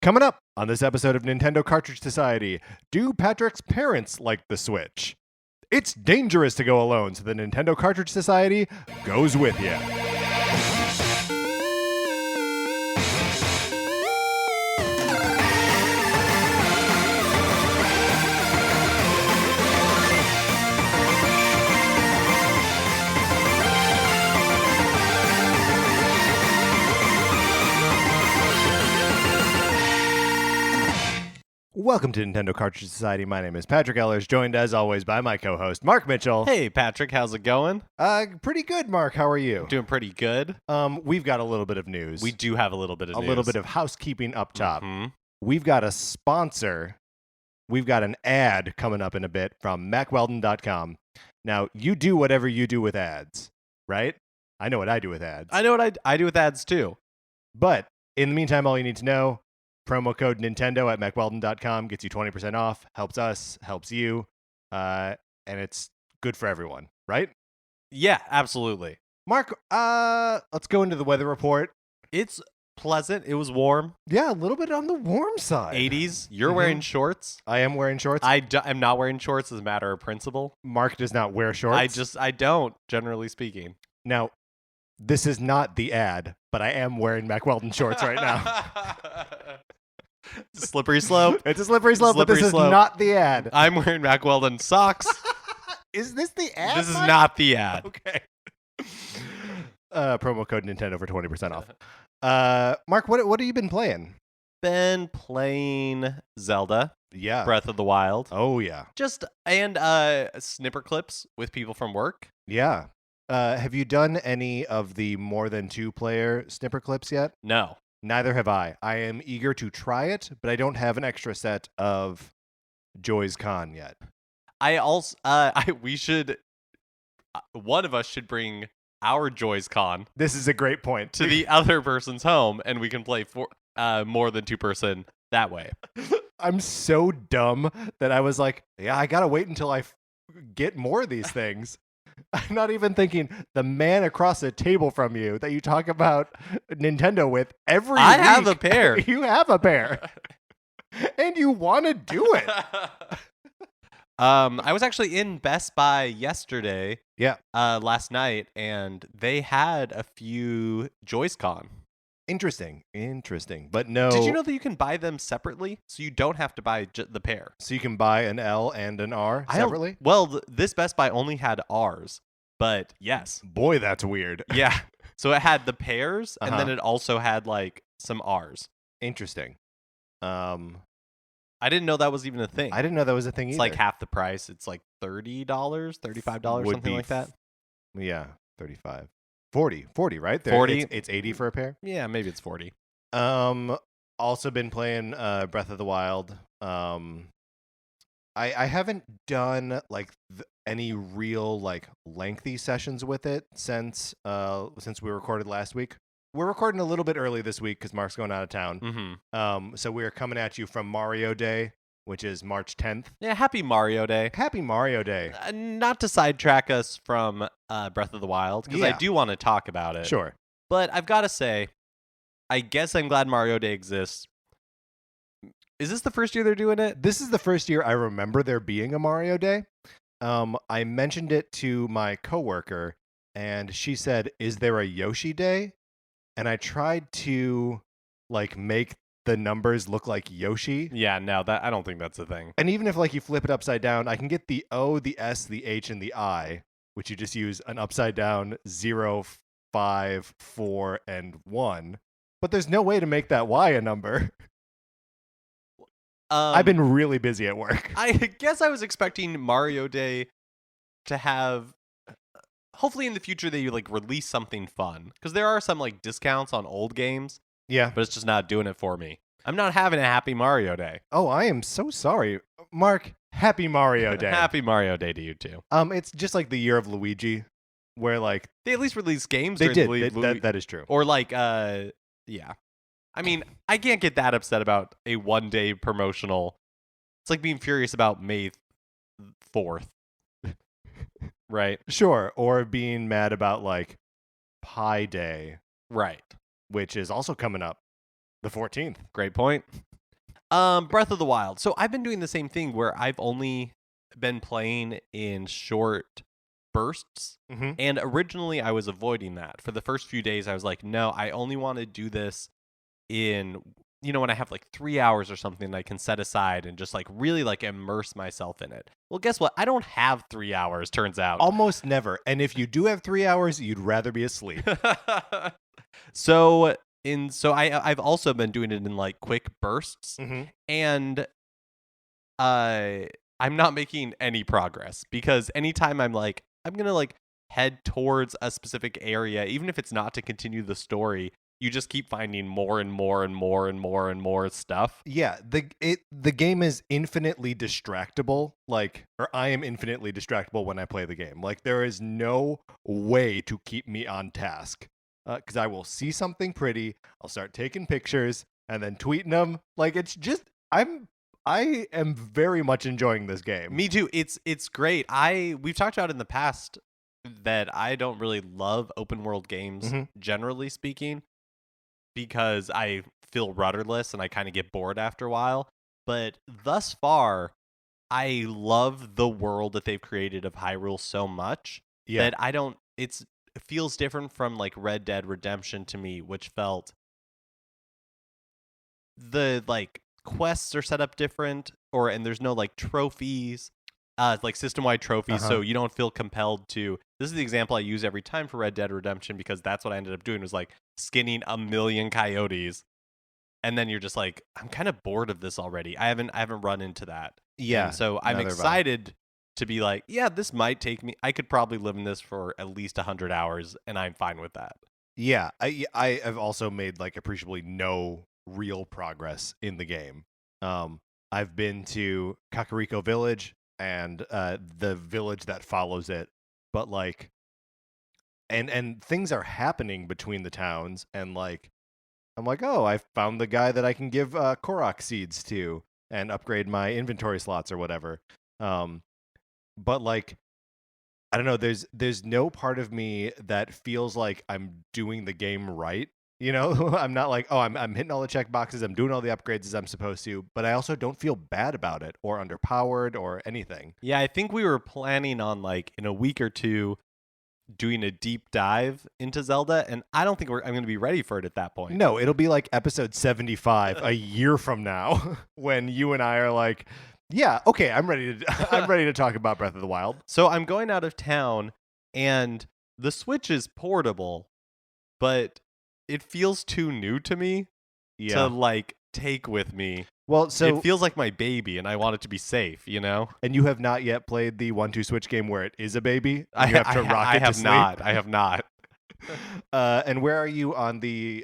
Coming up on this episode of Nintendo Cartridge Society, do Patrick's parents like the Switch? It's dangerous to go alone, so the Nintendo Cartridge Society goes with you. Welcome to Nintendo Cartridge Society. My name is Patrick Ellers, joined as always by my co-host, Mark Mitchell. Hey, Patrick, how's it going? Pretty good, Mark. How are you? Doing pretty good. We've got a little bit of news. We do have a little bit of news. A little bit of housekeeping up top. Mhm. We've got a sponsor. We've got an ad coming up in a bit from MacWeldon.com. Now, you do whatever you do with ads, right? I know what I do with ads. I know what I do with ads, too. But in the meantime, all you need to know, promo code Nintendo at MacWeldon.com gets you 20% off, helps us, helps you, and it's good for everyone, right? Yeah, absolutely. Mark, let's go into the weather report. It's pleasant. It was warm. Yeah, a little bit on the warm side. 80s. You're Mhm. wearing shorts. I am wearing shorts. I'm not wearing shorts as a matter of principle. Mark does not wear shorts. I don't, generally speaking. Now, this is not the ad, but I am wearing MacWeldon shorts right now. Slippery slope. It's a slippery slope, but Slippery this slope. is not the ad. I'm wearing Mack Weldon socks. Is this the ad? This is Mark? not the ad. Okay. Promo code Nintendo for 20% off. Mark, what have you been playing? Been playing Zelda, Yeah. Breath of the Wild. Oh, yeah. And snipper clips with people from work. Yeah. Have you done any of the more than 2-player snipper clips yet? No. Neither have I. I am eager to try it, but I don't have an extra set of Joy's Con yet. I also we should one of us should bring our Joy's Con This is a great point. to the other person's home, and we can play for more than 2-person that way. I'm so dumb that I was like, yeah, I gotta wait until I get more of these things. I'm not even thinking the man across the table from you that you talk about Nintendo with every I week. have a pair. You have a pair. And you want to do it. I was actually in Best Buy yesterday. Yeah. Last night, and they had a few Joy's Con. Interesting. But no. Did you know that you can buy them separately, so you don't have to buy the pair? So you can buy an L and an R separately? Well, this Best Buy only had R's, but yes. Boy, that's weird. Yeah. So it had the pairs, and then Uh-huh. it also had like some R's. Interesting. I didn't know that was even a thing. I didn't know that was a thing It's either. like half the price. It's like $30, $35, Would something be like that. Yeah, 35. 40, right? 40. It's 80 for a pair. Yeah, maybe it's 40. Also been playing Breath of the Wild. I haven't done like any real like lengthy sessions with it since we recorded last week. We're recording a little bit early this week because Mark's going out of town. Mm-hmm. So we are coming at you from Mario Day, which is March 10th. Yeah, happy Mario Day. Happy Mario Day. Not to sidetrack us from Breath of the Wild, because I Yeah. do want to talk about it. Sure. But I've got to say, I guess I'm glad Mario Day exists. Is this the first year they're doing it? This is the first year I remember there being a Mario Day. I mentioned it to my coworker, and she said, "Is there a Yoshi Day?" And I tried to like make the numbers look like Yoshi. Yeah, no, that I don't think that's a thing. And even if like you flip it upside down, I can get the O, the S, the H, and the I, which you just use an upside down 0, 5, 4, and 1. But there's no way to make that Y a number. I've been really busy at work. I guess I was expecting Mario Day to have. Hopefully, in the future, they like release something fun, because there are some like discounts on old games, Yeah. but it's just not doing it for me. I'm not having a happy Mario Day. Oh, I am so sorry. Mark, happy Mario Day. Happy Mario Day to you too. It's just like the year of Luigi, where like They at least release games. they during did. the That is true. or like yeah. I mean, I can't get that upset about a one-day promotional. It's like being furious about May 4th. Right? Sure. Or being mad about like Pi Day, Right. which is also coming up the 14th. Great point. Breath of the Wild. So I've been doing the same thing where I've only been playing in short bursts. Mm-hmm. And originally I was avoiding that. For the first few days, I was like, no, I only want to do this in, when I have like 3 hours or something that I can set aside and just like really like immerse myself in it. Well, guess what? I don't have 3 hours, turns out. Almost never. And if you do have 3 hours, you'd rather be asleep. So I've also been doing it in like quick bursts, Mm-hmm. and I'm not making any progress because anytime I'm gonna like head towards a specific area, even if it's not to continue the story, you just keep finding more and more and more and more and more stuff. Yeah, the game is infinitely distractible. Or I am infinitely distractible when I play the game. Like, there is no way to keep me on task. Because I will see something pretty, I'll start taking pictures and then tweeting them. Like, it's just I am very much enjoying this game. Me too. It's great. We've talked about in the past that I don't really love open world games, Mhm. generally speaking, because I feel rudderless and I kind of get bored after a while. But thus far, I love the world that they've created of Hyrule so much Yeah. that it feels different from like Red Dead Redemption to me, which felt the like quests are set up different, and there's no like trophies, like system-wide trophies, Uh-huh. so you don't feel compelled to. This is the example I use every time for Red Dead Redemption because that's what I ended up doing, was like skinning a million coyotes, and then you're just like, I'm kind of bored of this already. I haven't run into that. Yeah. And so I'm neither have I. excited to be like, yeah, this might take me. I could probably live in this for at least 100 hours, and I'm fine with that. Yeah, I have also made like appreciably no real progress in the game. I've been to Kakariko Village and the village that follows it, but like, and things are happening between the towns, and like, I'm like, oh, I found the guy that I can give Korok seeds to and upgrade my inventory slots or whatever. But like, I don't know. There's no part of me that feels like I'm doing the game right. I'm not like, oh, I'm hitting all the check boxes, I'm doing all the upgrades as I'm supposed to, but I also don't feel bad about it or underpowered or anything. Yeah, I think we were planning on like in a week or two doing a deep dive into Zelda, and I don't think I'm going to be ready for it at that point. No, it'll be like episode 75 a year from now when you and I are like, yeah, okay, I'm ready to talk about Breath of the Wild. So I'm going out of town, and the Switch is portable, but it feels too new to me to like take with me. Well, so it feels like my baby, and I want it to be safe, And you have not yet played the 1-2 Switch game where it is a baby. I You have to rock it to sleep. I have not. And where are you on the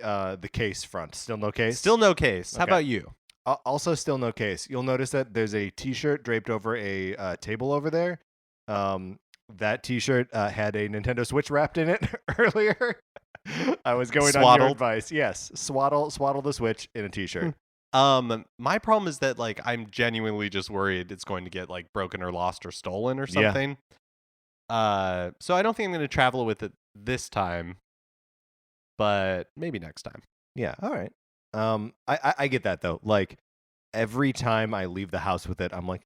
case front? Still no case? Still no case. How Okay. about you? Also still no case. You'll notice that there's a T-shirt draped over a table over there. That T-shirt had a Nintendo Switch wrapped in it earlier. I was going on your Swaddled? advice. Yes, swaddle the Switch in a T-shirt. My problem is that like I'm genuinely just worried it's going to get like broken or lost or stolen or Yeah. something. So I don't think I'm going to travel with it this time, but maybe next time. Yeah. All right. I get that though. Like, every time I leave the house with it, I'm like,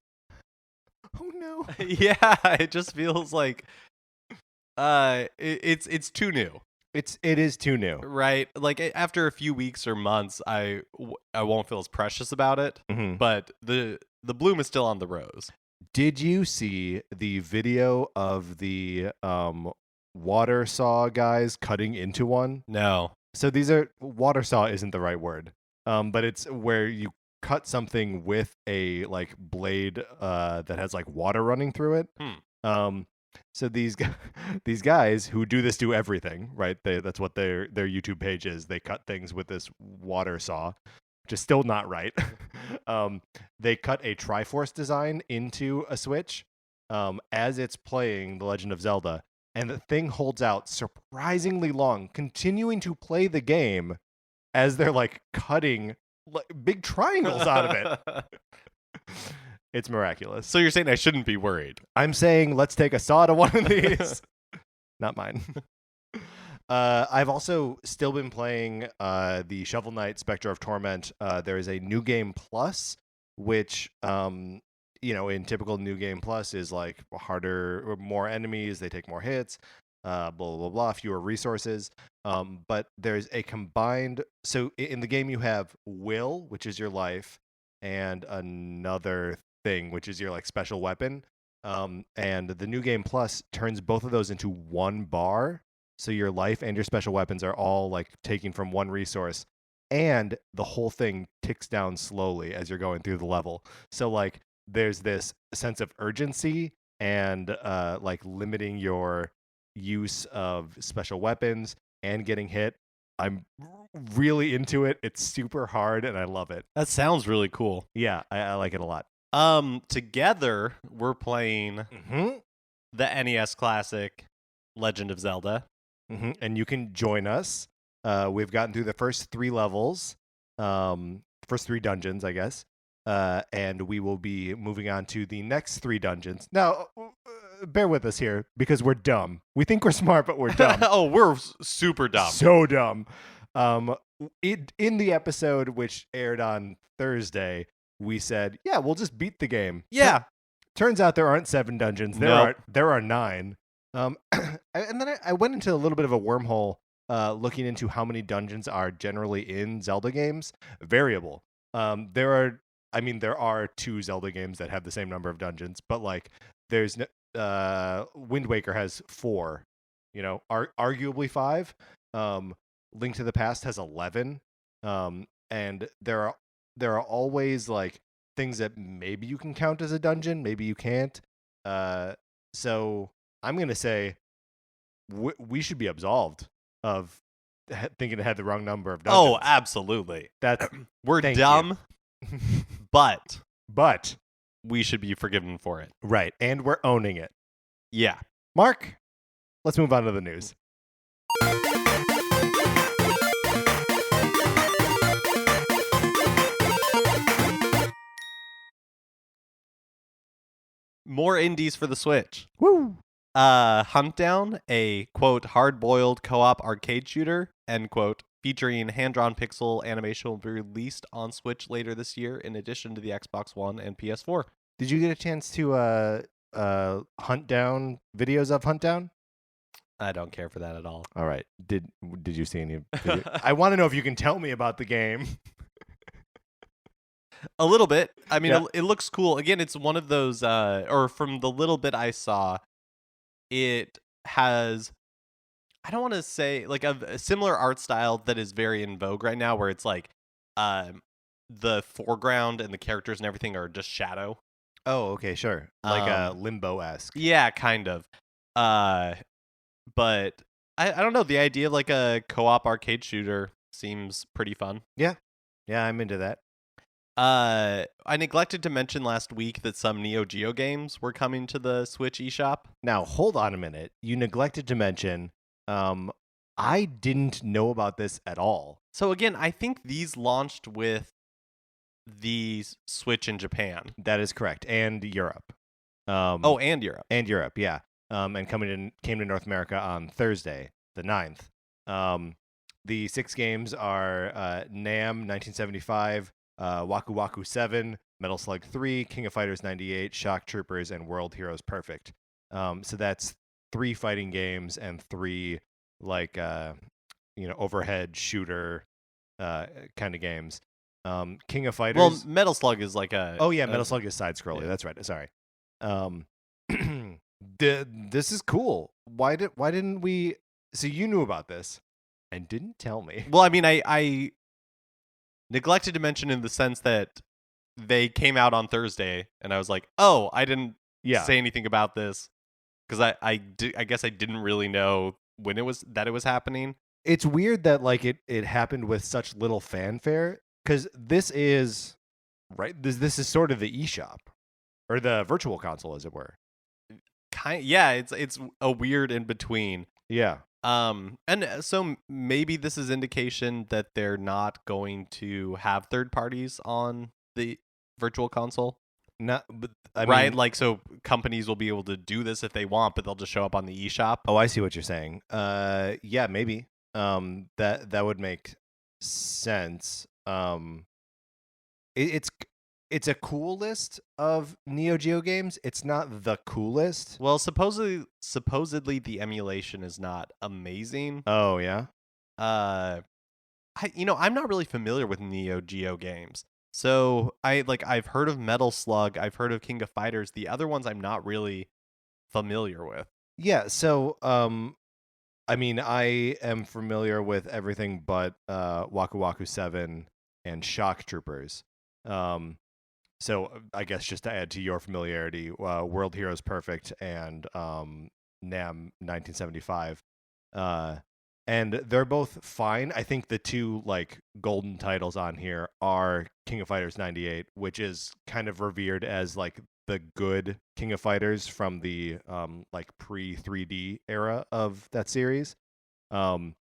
oh no. Yeah, it just feels like it's too new, It is too new. right? Like after a few weeks or months, I won't feel as precious about it, Mhm. but the bloom is still on the rose. Did you see the video of the water saw guys cutting into one? No. So these are, water saw isn't the right word, but it's where you cut something with a like blade that has like water running through it. So these guys who do this do everything, right? That's what their YouTube page is. They cut things with this water saw, which is still not right. They cut a Triforce design into a Switch as it's playing The Legend of Zelda, and the thing holds out surprisingly long, continuing to play the game as they're like cutting like big triangles out of it. It's miraculous. So you're saying I shouldn't be worried? I'm saying let's take a saw to one of these. Not mine. I've also still been playing the Shovel Knight Spectre of Torment. There is a New Game Plus, which in typical New Game Plus is like harder, or more enemies, they take more hits, blah blah blah, blah, fewer resources. But there's a combined. So in the game you have will, which is your life, and another thing, which is your like special weapon. And the New Game Plus turns both of those into one bar. So your life and your special weapons are all like taken from one resource, and the whole thing ticks down slowly as you're going through the level. So like there's this sense of urgency and like limiting your use of special weapons and getting hit. I'm really into it. It's super hard and I love it. That sounds really cool. Yeah, I like it a lot. Together we're playing Mm-hmm. the NES classic Legend of Zelda. Mm-hmm. And you can join us. We've gotten through the first 3 levels, first 3 dungeons, I guess. And we will be moving on to the next 3 dungeons. Now, bear with us here because we're dumb. We think we're smart, but we're dumb. Oh, we're super dumb. So dumb. In the episode which aired on Thursday, we said, "Yeah, we'll just beat the game." Yeah. Turns out there aren't 7 dungeons. There are 9. And then I went into a little bit of a wormhole, looking into how many dungeons are generally in Zelda games. Variable. There are 2 Zelda games that have the same number of dungeons, but like there's Wind Waker has 4. Arguably 5. Link to the Past has 11. And there are always like things that maybe you can count as a dungeon, maybe you can't. So I'm gonna say we should be absolved of thinking it had the wrong number of dungeons. Oh, absolutely. That's We're Thank dumb, but but we should be forgiven for it. right, and we're owning it. Yeah. Mark, let's move on to the news. More indies for the Switch. Woo! Huntdown, a quote hard-boiled co-op arcade shooter, end quote, featuring hand-drawn pixel animation, will be released on Switch later this year, in addition to the Xbox One and PS4. Did you get a chance to hunt down videos of Huntdown? I don't care for that at all. All right. Did you see any? I want to know if you can tell me about the game. A little bit. I mean, Yeah. it looks cool. Again, it's one of those, or from the little bit I saw, it has, I don't want to say, like a similar art style that is very in vogue right now, where it's like the foreground and the characters and everything are just shadow. Oh, okay, sure. Like Limbo-esque. Yeah, kind of. But I don't know. The idea of like a co-op arcade shooter seems pretty fun. Yeah, I'm into that. I neglected to mention last week that some Neo Geo games were coming to the Switch eShop. Now, hold on a minute. You neglected to mention, I didn't know about this at all. So again, I think these launched with the Switch in Japan. That is correct, and Europe. And Europe. And Europe, yeah. And came to North America on Thursday, the 9th. The 6 games are Nam 1975, Waku Waku 7, Metal Slug 3, King of Fighters 98, Shock Troopers, and World Heroes Perfect. So that's 3 fighting games and 3 like overhead shooter kind of games. King of Fighters. Well, Metal Slug is like a. Oh yeah, Metal Slug is side scrolling. yeah. That's right. Sorry. This is cool. Why didn't we? So you knew about this and didn't tell me. Well, I mean, I neglected to mention in the sense that they came out on Thursday, and I was like, oh, I didn't say anything about this because I guess I didn't really know when it was happening. It's weird that like it happened with such little fanfare, because this is right. This is sort of the eShop or the virtual console, as it were. Yeah, it's a weird in between. Yeah. And so maybe this is indication that they're not going to have third parties on the virtual console. No, but I right? mean, Like, so companies will be able to do this if they want, but they'll just show up on the eShop. oh, I see what you're saying. Yeah, maybe. That would make sense. It's it's a cool list of Neo Geo games. It's not the coolest. Well, supposedly the emulation is not amazing. Oh yeah. Uh, I'm not really familiar with Neo Geo games. So I've heard of Metal Slug, I've heard of King of Fighters. The other ones I'm not really familiar with. Yeah, so I mean, I am familiar with everything but Waku Waku 7 and Shock Troopers. So I guess just to add to your familiarity, World Heroes Perfect and Nam 1975. And they're both fine. I think the two like golden titles on here are King of Fighters 98, which is kind of revered as like the good King of Fighters from the like pre 3D era of that series. Um,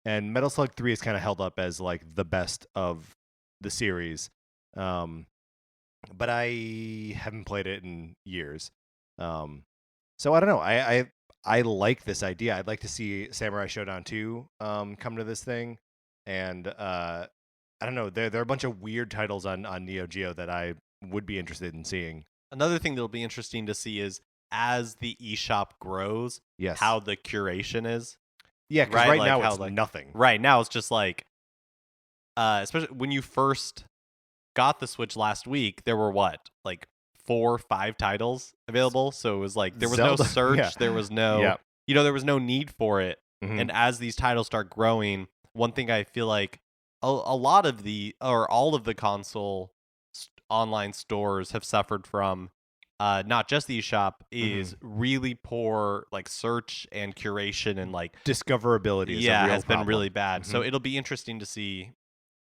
and Metal Slug 3 is kind of held up as like the best of the series. But I haven't played it in years. So I don't know. I like this idea. I'd like to see Samurai Showdown 2 come to this thing. And I don't know. There are a bunch of weird titles on Neo Geo that I would be interested in seeing. Another thing that'll be interesting to see is as the eShop grows, Yes. how the curation is. Yeah, because right? right Like now how, it's like- nothing. Right now it's just like especially when you first got the Switch last week, there were like 4 or 5 titles available. So it was like there was Zelda, no search, yeah. there was no Yeah. there was no need for it. Mhm. And as these titles start growing, one thing I feel like a lot of all of the console online stores have suffered from, not just the eShop, is really poor like search and curation and like Discoverability is a real has been problem. really bad. So Mhm. it'll be interesting to see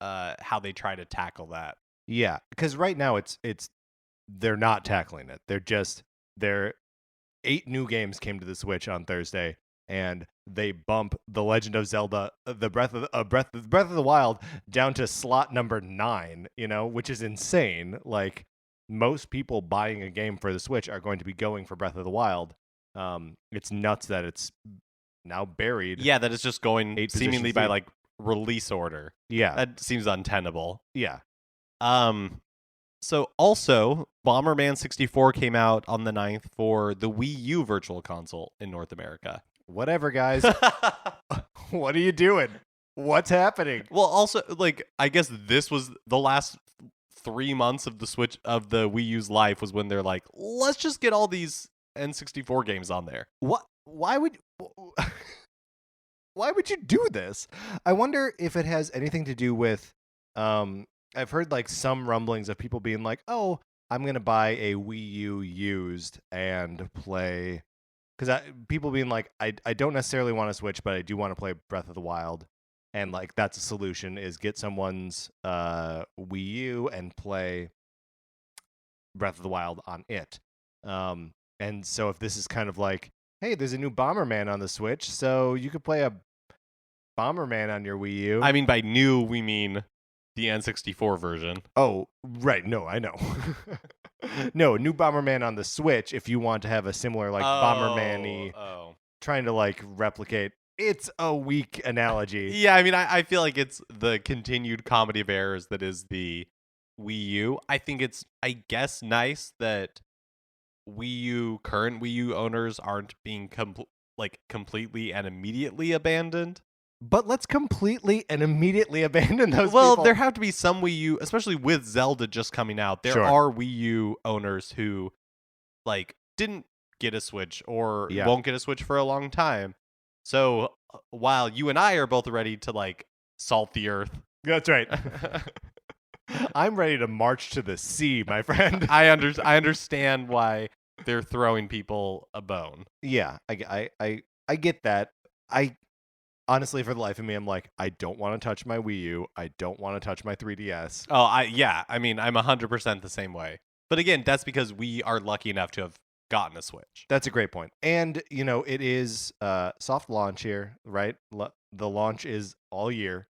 how they try to tackle that. Yeah, because right now it's they're not tackling it. They're 8 new games came to the Switch on Thursday, and they bump The Legend of Zelda, the Breath of the Wild down to slot number 9. Which is insane. Like most people buying a game for the Switch are going to be going for Breath of the Wild. It's nuts that it's now buried. Yeah, that is just going 8 seemingly positions by deep. like release order. Yeah, That seems untenable. yeah. So also Bomberman 64 came out on the 9th for the Wii U Virtual Console in North America. Whatever, guys. What are you doing? What's happening? Well, also, like, I guess this was the last 3 months of the Wii U's life was when they're like, let's just get all these N64 games on there. What? Why would you do this? I wonder if it has anything to do with. I've heard like some rumblings of people being like, "Oh, I'm gonna buy a Wii U used and play," because people being like, "I don't necessarily want to Switch, but I do want to play Breath of the Wild." And like that's a solution is get someone's Wii U and play Breath of the Wild on it. And so if this is kind of like, hey, there's a new Bomberman on the Switch, so you could play a Bomberman on your Wii U. I mean, by new, we mean the N64 version. Oh, right. No, I know. No, new Bomberman on the Switch if you want to have a similar like Bomberman-y trying to like replicate. It's a weak analogy. Yeah, I mean, I feel like it's the continued comedy of errors that is the Wii U. I think it's, I guess, nice that current Wii U owners aren't being completely and immediately abandoned. But let's completely and immediately abandon those Well, people. there have to be some Wii U, especially with Zelda just coming out. There Sure. are Wii U owners who like didn't get a Switch or Yeah. won't get a Switch for a long time. So while you and I are both ready to like salt the earth, That's right. I'm ready to march to the sea, my friend. I understand why they're throwing people a bone. Yeah, I get that. I honestly, for the life of me, I'm like, I don't want to touch my Wii U. I don't want to touch my 3DS. Oh, I mean, I'm 100% the same way. But again, that's because we are lucky enough to have gotten a Switch. That's a great point. And, it is soft launch here, right? The launch is all year.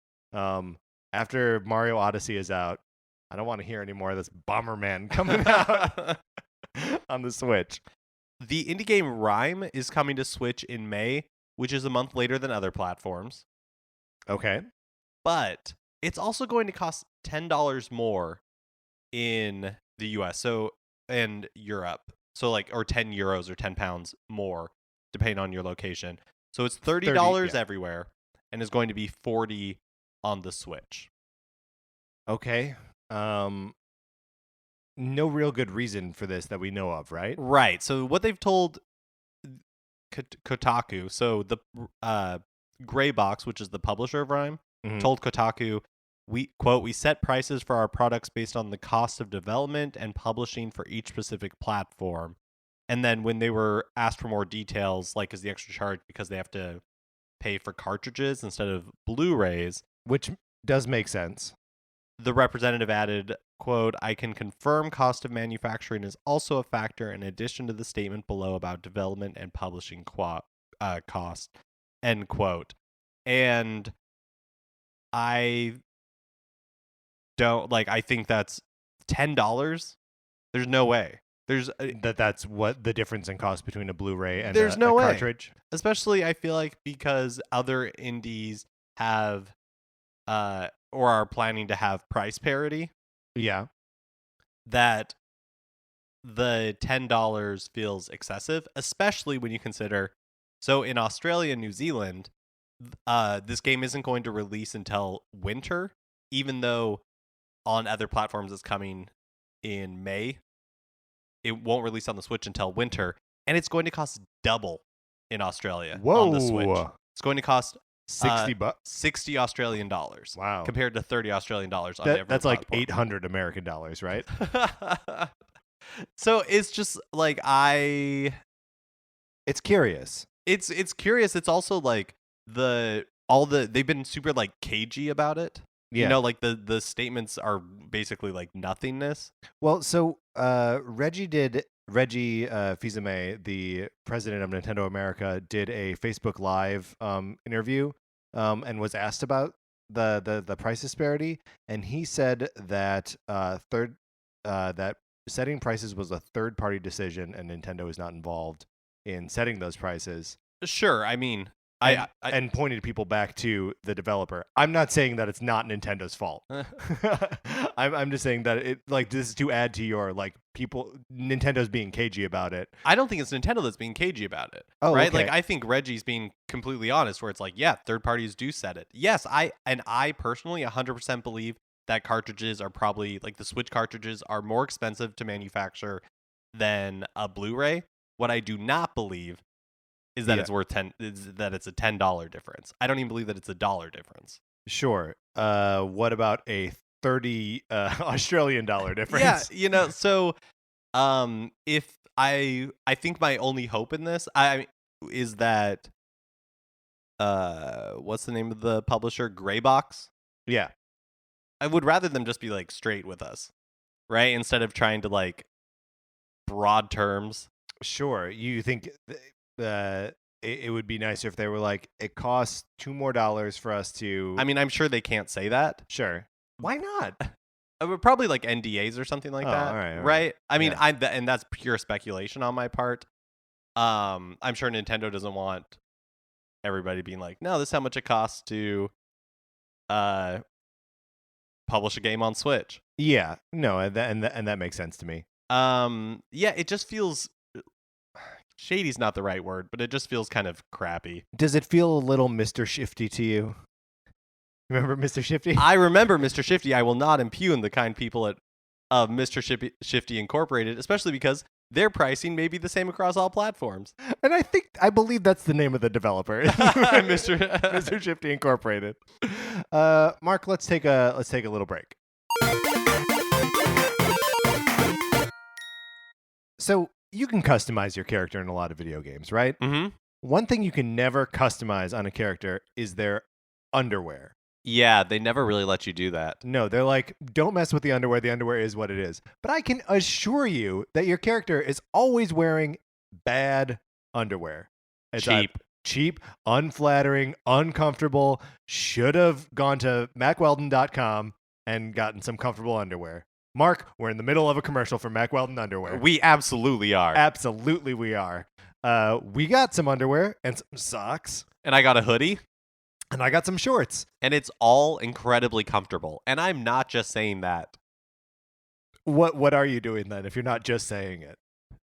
After Mario Odyssey is out, I don't want to hear any more of this Bomberman coming out on the Switch. The indie game Rhyme is coming to Switch in May, which is a month later than other platforms. Okay. But it's also going to cost $10 more in the US and Europe. So like, or 10 euros or 10 pounds more, depending on your location. So it's $30 everywhere and is going to be $40 on the Switch. Okay. No real good reason for this that we know of, right? Right. So what they've told Kotaku, so the Gray Box, which is the publisher of Rhyme, told Kotaku, we set prices for our products based on the cost of development and publishing for each specific platform. And then when they were asked for more details, like is the extra charge because they have to pay for cartridges instead of Blu-rays, which does make sense. The representative added, quote, I can confirm cost of manufacturing is also a factor in addition to the statement below about development and publishing cost, end quote. And I don't, like, I think that's $10. There's no way. There's that's what the difference in cost between a Blu-ray and there's a no way. Cartridge. Especially, I feel like because other indies have or are planning to have price parity. Yeah. That the $10 feels excessive, especially when you consider, so in Australia and New Zealand, this game isn't going to release until winter, even though on other platforms it's coming in May. It won't release on the Switch until winter, and it's going to cost double in Australia on the Switch. It's going to cost $60 Australian dollars. Wow. Compared to $30 Australian dollars on every that's platform. like 800 American dollars, right? So it's just like it's curious. It's curious. It's also like they've been super like cagey about it. Yeah. You know, like the statements are basically like nothingness. Well, so Reggie Fils-Aimé, the president of Nintendo America, did a Facebook Live interview and was asked about the price disparity, and he said that that setting prices was a third-party decision, and Nintendo is not involved in setting those prices. Sure, I mean, and pointed people back to the developer. I'm not saying that it's not Nintendo's fault. I'm just saying that it like this is to add to your like people. Nintendo's being cagey about it. I don't think it's Nintendo that's being cagey about it. Oh, right. Okay. Like I think Reggie's being completely honest, where it's like, yeah, third parties do set it. Yes, I personally 100% believe that cartridges are probably like the Switch cartridges are more expensive to manufacture than a Blu-ray. What I do not believe is that it's worth that it's a $10 difference. I don't even believe that it's a $1 difference. Sure. What about a $30 Australian dollar difference? Yeah, you know, so if I think my only hope in this is that what's the name of the publisher? Gray Box? Yeah. I would rather them just be like straight with us, right? Instead of trying to like broad terms. Sure. You think it would be nicer if they were like, it costs $2 more for us to. I mean, I'm sure they can't say that. Sure. Why not? Probably like NDAs or something like that. All right. Right? I mean, and that's pure speculation on my part. I'm sure Nintendo doesn't want everybody being like, no, this is how much it costs to publish a game on Switch. Yeah. No, and that makes sense to me. Yeah, it just feels shady's not the right word, but it just feels kind of crappy. Does it feel a little Mr. Shifty to you? Remember Mr. Shifty? I remember Mr. Shifty. I will not impugn the kind people at Mr. Shifty Incorporated, especially because their pricing may be the same across all platforms. And I believe that's the name of the developer, Mr. Shifty Incorporated. Mark, let's take a little break. So you can customize your character in a lot of video games, right? Mm-hmm. One thing you can never customize on a character is their underwear. Yeah, they never really let you do that. No, they're like, don't mess with the underwear. The underwear is what it is. But I can assure you that your character is always wearing bad underwear. It's cheap, unflattering, uncomfortable. Should have gone to MacWeldon.com and gotten some comfortable underwear. Mark, we're in the middle of a commercial for Mack Weldon underwear. We absolutely are. Absolutely we are. We got some underwear and some socks. And I got a hoodie. And I got some shorts. And it's all incredibly comfortable. And I'm not just saying that. What are you doing then if you're not just saying it?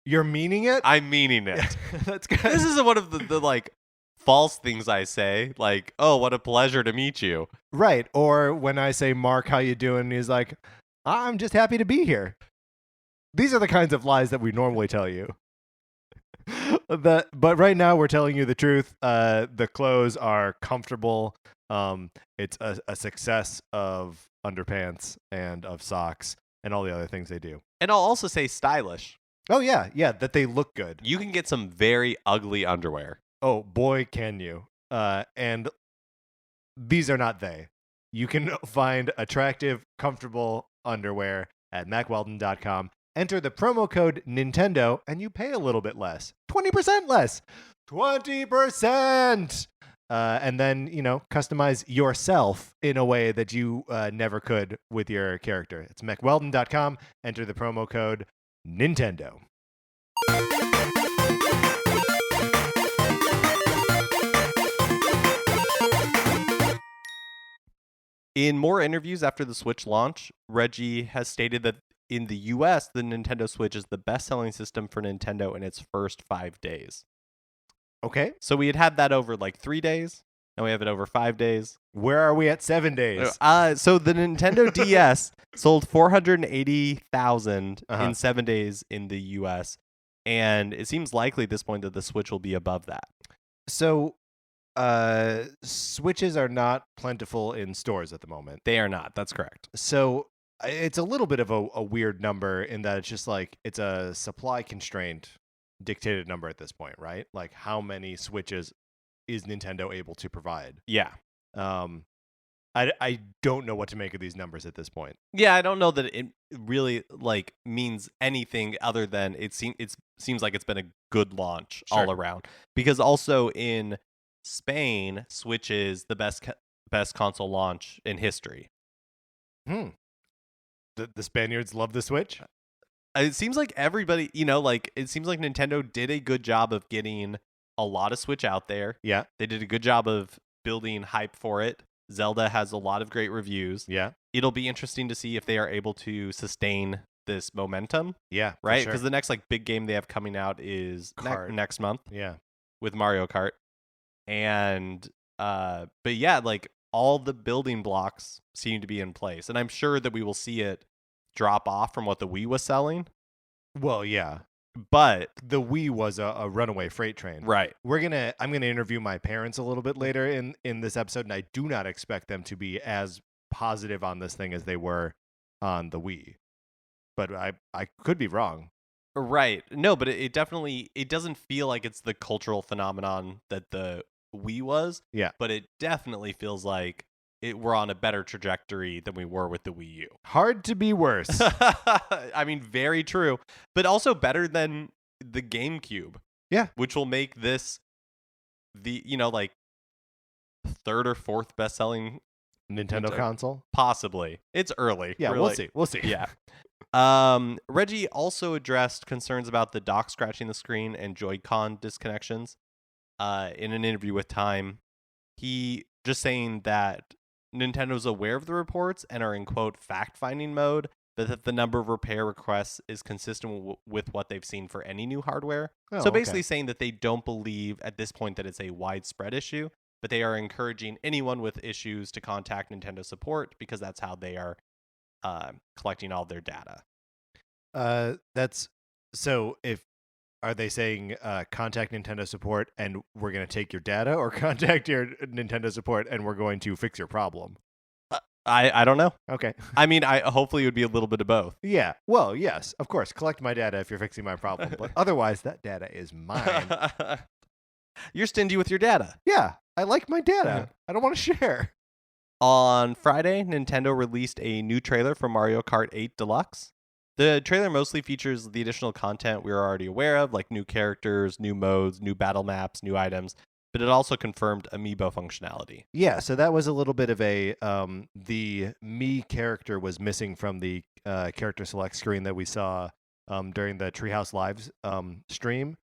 You're meaning it? I'm meaning it. That's good. This isn't one of the like false things I say. Like, oh, what a pleasure to meet you. Right. Or when I say, Mark, how you doing? He's like, I'm just happy to be here. These are the kinds of lies that we normally tell you. But right now we're telling you the truth. The clothes are comfortable. It's a success of underpants and of socks and all the other things they do. And I'll also say stylish. Oh, yeah, that they look good. You can get some very ugly underwear. Oh, boy, can you. And these are not they. You can find attractive, comfortable underwear at MackWeldon.com. Enter the promo code Nintendo, and you pay a little bit less. 20% less. 20%! And then, customize yourself in a way that you never could with your character. It's MackWeldon.com. Enter the promo code Nintendo. In more interviews after the Switch launch, Reggie has stated that in the US, the Nintendo Switch is the best-selling system for Nintendo in its first 5 days. Okay. So we had that over like 3 days. Now we have it over 5 days. Where are we at 7 days? So the Nintendo DS sold 480,000 in 7 days in the US. And it seems likely at this point that the Switch will be above that. So Switches are not plentiful in stores at the moment. They are not. That's correct. So it's a little bit of a weird number in that it's just like it's a supply constraint dictated number at this point, right? Like how many Switches is Nintendo able to provide? Yeah. I don't know what to make of these numbers at this point. Yeah, I don't know that it really like means anything other than it seems like it's been a good launch all around. Because also in Spain, Switch is the best console launch in history. The Spaniards love the Switch? It seems like everybody, it seems like Nintendo did a good job of getting a lot of Switch out there. Yeah. They did a good job of building hype for it. Zelda has a lot of great reviews. Yeah. It'll be interesting to see if they are able to sustain this momentum. Yeah. Right? Because the next big game they have coming out is next month. Yeah. With Mario Kart. And but yeah, all the building blocks seem to be in place. And I'm sure that we will see it drop off from what the Wii was selling. Well, yeah. But the Wii was a runaway freight train. Right. I'm gonna interview my parents a little bit later in this episode, and I do not expect them to be as positive on this thing as they were on the Wii. But I could be wrong. Right. No, but it definitely doesn't feel like it's the cultural phenomenon that the Wii was. Yeah. But it definitely feels like we're on a better trajectory than we were with the Wii U. Hard to be worse. I mean, very true. But also better than the GameCube. Yeah. Which will make this the, third or fourth best-selling Nintendo console? Possibly. It's early. Yeah, we'll see. Yeah. Reggie also addressed concerns about the dock scratching the screen and Joy-Con disconnections in an interview with Time. He just saying that Nintendo's aware of the reports and are in, quote, fact-finding mode, but that the number of repair requests is consistent with what they've seen for any new hardware. So basically saying that they don't believe at this point that it's a widespread issue, but they are encouraging anyone with issues to contact Nintendo support because that's how they are collecting all their data. Are they saying contact Nintendo support and we're going to take your data, or contact your Nintendo support and we're going to fix your problem? I don't know. Okay. I mean, hopefully it would be a little bit of both. Yeah. Well, yes, of course. Collect my data if you're fixing my problem. But otherwise, that data is mine. You're stingy with your data. Yeah. I like my data. I don't want to share. On Friday, Nintendo released a new trailer for Mario Kart 8 Deluxe. The trailer mostly features the additional content we are already aware of, like new characters, new modes, new battle maps, new items. but it also confirmed amiibo functionality. Yeah, so that was a little bit of a the me character was missing from the character select screen that we saw during the Treehouse Lives stream,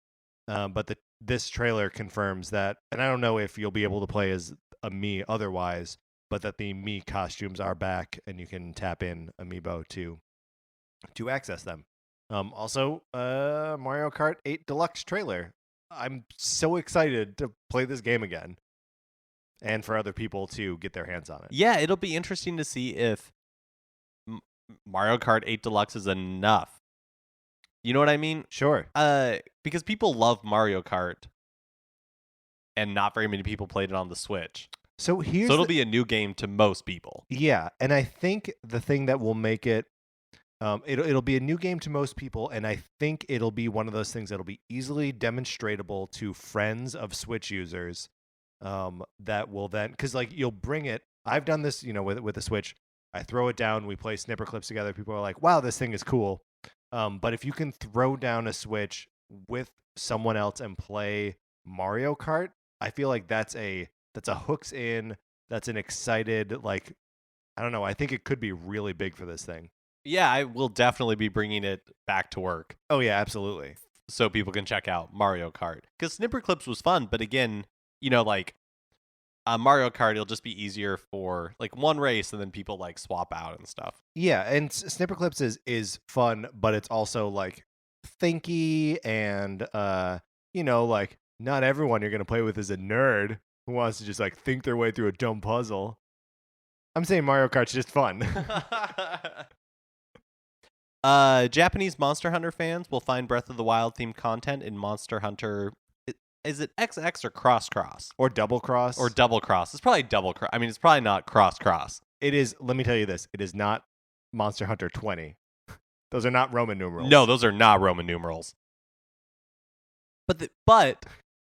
but this trailer confirms that, and I don't know if you'll be able to play as a me otherwise, but that the me costumes are back and you can tap in amiibo to access them. Also, Mario Kart 8 Deluxe trailer. I'm so excited to play this game again. And for other people to get their hands on it. Yeah, it'll be interesting to see if Mario Kart 8 Deluxe is enough. You know what I mean? Sure. Because people love Mario Kart, and not very many people played it on the Switch. So it'll be a new game to most people. Yeah, and I think the thing that will make it, it'll be a new game to most people, and I think it'll be one of those things that'll be easily demonstratable to friends of Switch users. That will then, because like you'll bring it. I've done this, with the Switch. I throw it down. We play snipper clips together. People are like, "Wow, this thing is cool." But if you can throw down a Switch with someone else and play Mario Kart, I feel like that's a hooks in. That's an excited, like, I don't know. I think it could be really big for this thing. Yeah, I will definitely be bringing it back to work. Oh yeah, absolutely. So people can check out Mario Kart, because snipper clips was fun, but again, like Mario Kart, it'll just be easier for like one race, and then people like swap out and stuff. Yeah, and snipper clips is fun, but it's also like thinky and like not everyone you're gonna play with is a nerd who wants to just like think their way through a dumb puzzle. I'm saying Mario Kart's just fun. Japanese Monster Hunter fans will find Breath of the Wild themed content in Monster Hunter. Is it XX or Cross? Or Double Cross? Or Double Cross. It's probably Double Cross. I mean, it's probably not Cross. It is, let me tell you this, it is not Monster Hunter 20. Those are not Roman numerals. No, those are not Roman numerals. But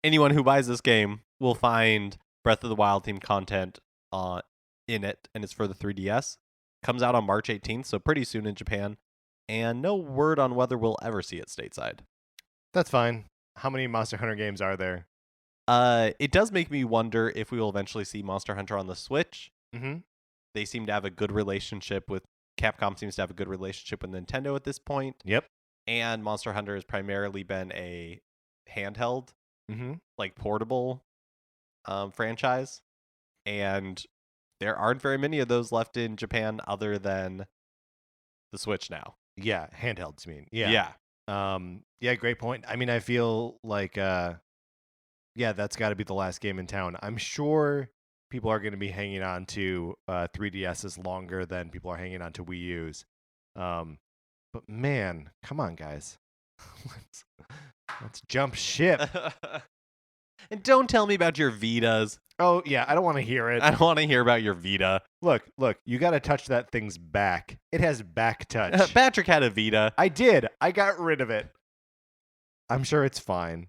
anyone who buys this game will find Breath of the Wild themed content in it, and it's for the 3DS. Comes out on March 18th, so pretty soon in Japan. And no word on whether we'll ever see it stateside. That's fine. How many Monster Hunter games are there? It does make me wonder if we will eventually see Monster Hunter on the Switch. Mm-hmm. They seem to have a good relationship with Capcom. Seems to have a good relationship with Nintendo at this point. Yep. And Monster Hunter has primarily been a handheld, like portable franchise, and there aren't very many of those left in Japan other than the Switch now. Yeah, handhelds. Yeah. Yeah, great point. I mean, I feel like, that's got to be the last game in town. I'm sure people are going to be hanging on to 3DSs longer than people are hanging on to Wii U's. But man, come on, guys. Let's jump ship. And don't tell me about your Vitas. Oh, yeah, I don't want to hear it. I don't want to hear about your Vita. Look, you got to touch that thing's back. It has back touch. Patrick had a Vita. I did. I got rid of it. I'm sure it's fine.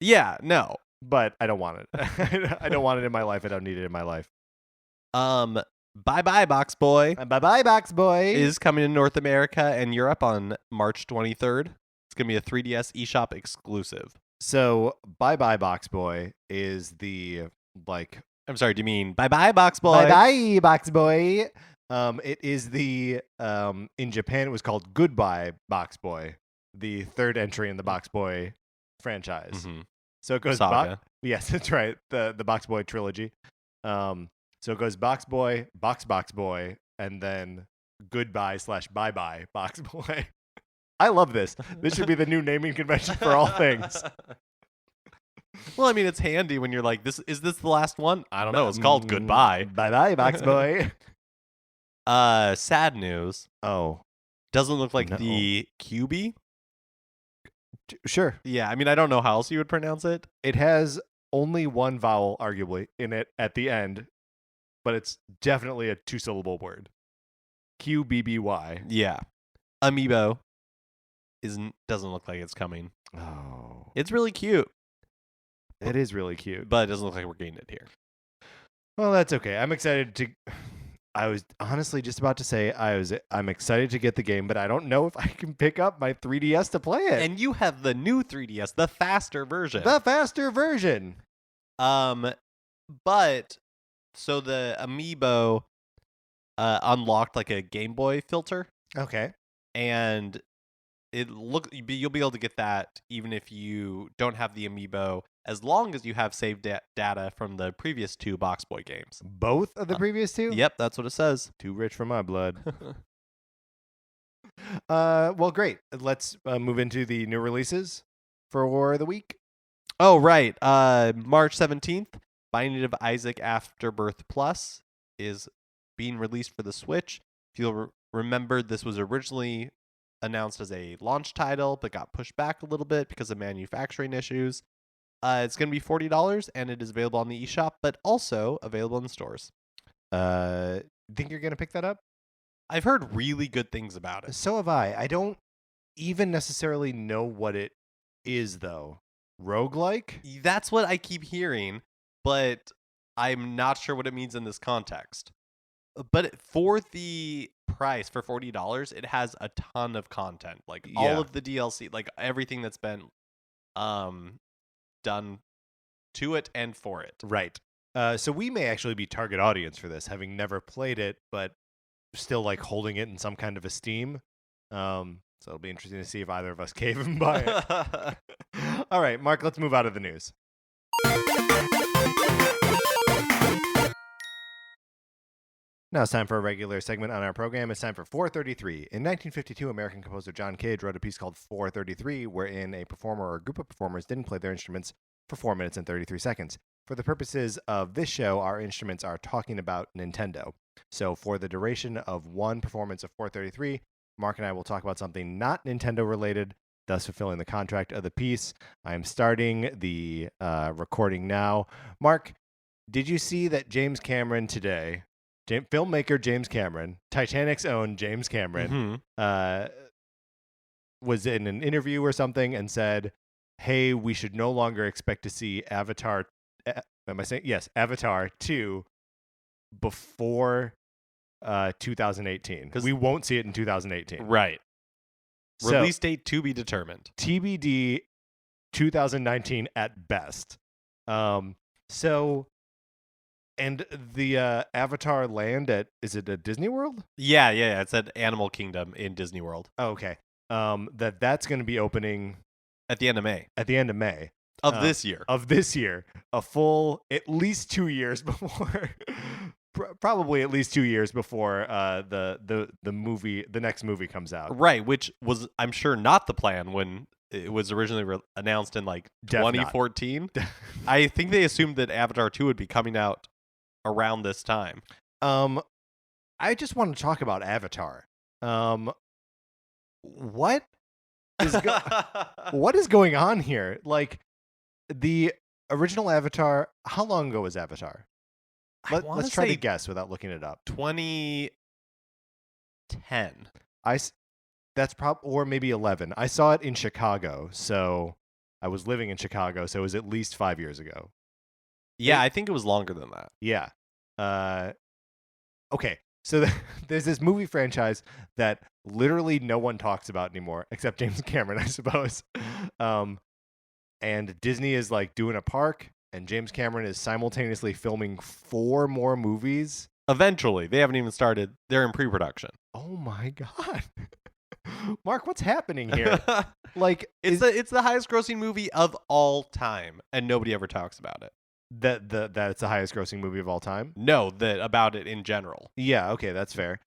Yeah, no. But I don't want it. I don't want it in my life. I don't need it in my life. Bye-bye, Box Boy. Bye-bye, Box Boy. Is coming to North America and Europe on March 23rd. It's going to be a 3DS eShop exclusive. So, Bye-bye, Box Boy is the, like... I'm sorry, do you mean Bye-bye, Box Boy? Bye-bye, Box Boy. It is the... in Japan, it was called Goodbye, Box Boy. The third entry in the Box Boy franchise. Mm-hmm. So it goes... Saga. Yes, that's right. The Box Boy trilogy. So it goes Box Boy, Box Boy, and then Goodbye/Bye-bye, Box Boy. I love this. This should be the new naming convention for all things. Well, I mean, it's handy when you're like, is this the last one? I don't know. It's called Goodbye. Bye-bye, Box Boy. Sad news. Oh. Doesn't look like the QB. Sure. Yeah, I mean, I don't know how else you would pronounce it. It has only one vowel, arguably, in it at the end, but it's definitely a two-syllable word. QBBY. Yeah. Amiibo doesn't look like it's coming. Oh. It's really cute. It is really cute. But it doesn't look like we're getting it here. Well, that's okay. I'm excited to... I was honestly just about to say I'm excited to get the game, but I don't know if I can pick up my 3DS to play it. And you have the new 3DS, the faster version. The faster version. But so the amiibo unlocked like a Game Boy filter, Okay. and you'll be able to get that even if you don't have the amiibo, as long as you have saved data from the previous 2 Box Boy games. Both of the previous two? Yep, that's what it says. Too rich for my blood. Well, great. Let's move into the new releases for the week. Oh, right. March 17th, Binding of Isaac Afterbirth Plus is being released for the Switch. If you'll remember, this was originally announced as a launch title, but got pushed back a little bit because of manufacturing issues. It's going to be $40, and it is available on the eShop, but also available in stores. Think you're going to pick that up? I've heard really good things about it. So have I. I don't even necessarily know what it is, though. Roguelike? That's what I keep hearing, but I'm not sure what it means in this context. But for the price, for $40, it has a ton of content. Like Yeah. all of the DLC, like everything that's been done to it and for it. Right. So we may actually be target audience for this, having never played it, but still like holding it in some kind of esteem. So it'll be interesting to see if either of us cave and buy it. All right, Mark, let's move out of the news. Now it's time for a regular segment on our program. It's time for 433. In 1952, American composer John Cage wrote a piece called 433, wherein a performer or a group of performers didn't play their instruments for 4 minutes and 33 seconds. For the purposes of this show, our instruments are talking about Nintendo. So for the duration of one performance of 433, Mark and I will talk about something not Nintendo related, thus fulfilling the contract of the piece. I am starting the recording now. Mark, did you see that James Cameron today, filmmaker James Cameron, Titanic's own James Cameron, was in an interview or something and said, hey, we should no longer expect to see Avatar, am I saying? Yes, Avatar 2 before 2018. Because we won't see it in 2018. Right. So, Release date to be determined. TBD 2019 at best. And the Avatar land is it at Disney World? Yeah. It's at Animal Kingdom in Disney World. Oh, okay. That's going to be opening at the end of May. At the end of May. Of this year. A full at least 2 years before probably at least 2 years before the next movie comes out. Right, which was, I'm sure, not the plan when it was originally announced in like 2014. I think they assumed that Avatar 2 would be coming out around this time. I just want to talk about Avatar. What is going on here? Like, the original Avatar, how long ago was Avatar? Let's try to guess without looking it up. 2010. That's or maybe 11. I saw it in Chicago, so I was living in Chicago, so it was at least 5 years ago. Yeah, I think it was longer than that. Yeah. Okay, so there's this movie franchise that literally no one talks about anymore, except James Cameron, I suppose. And Disney is like doing a park, and James Cameron is simultaneously filming 4 more movies. Eventually. They haven't even started. They're in pre-production. Oh my God. Mark, what's happening here? Like, it's the highest grossing movie of all time, and nobody ever talks about it. That it's the highest grossing movie of all time? No, about it in general. Yeah, okay, that's fair.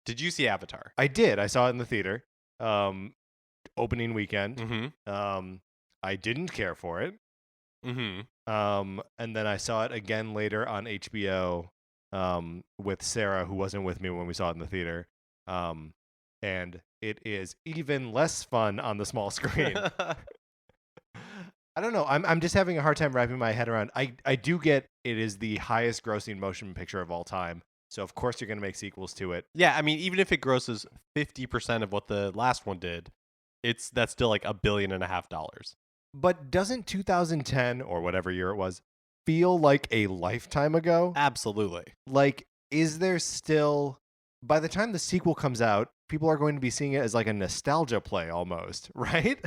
Did you see Avatar? I did. I saw it in the theater. Opening weekend. Mm-hmm. I didn't care for it. Mm-hmm. And then I saw it again later on HBO with Sarah, who wasn't with me when we saw it in the theater. And it is even less fun on the small screen. I don't know. I'm just having a hard time wrapping my head around. I do get it is the highest grossing motion picture of all time. So of course you're going to make sequels to it. Yeah, I mean, even if it grosses 50% of what the last one did, that's still like $1.5 billion. But doesn't 2010 or whatever year it was feel like a lifetime ago? Absolutely. Like, is there still, by the time the sequel comes out, people are going to be seeing it as like a nostalgia play almost, right?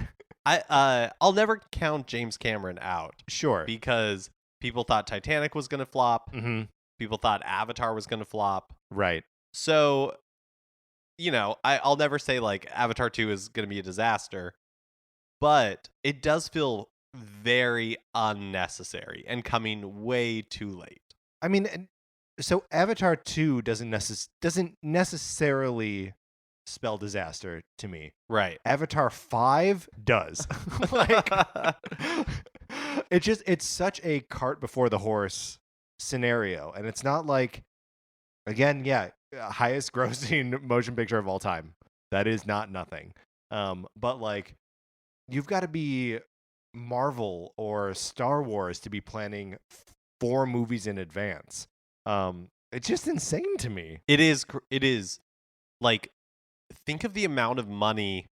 I'll never count James Cameron out Sure. because people thought Titanic was going to flop. Mm-hmm. People thought Avatar was going to flop. Right. So, I'll never say like Avatar 2 is going to be a disaster, but it does feel very unnecessary and coming way too late. I mean, so Avatar 2 doesn't necessarily spell disaster to me. Right. Avatar 5 does. Like, it's such a cart before the horse scenario, and it's not like, again, highest grossing motion picture of all time. That is not nothing. But like, you've got to be Marvel or Star Wars to be planning 4 movies in advance. It's just insane to me. It is like, think of the amount of money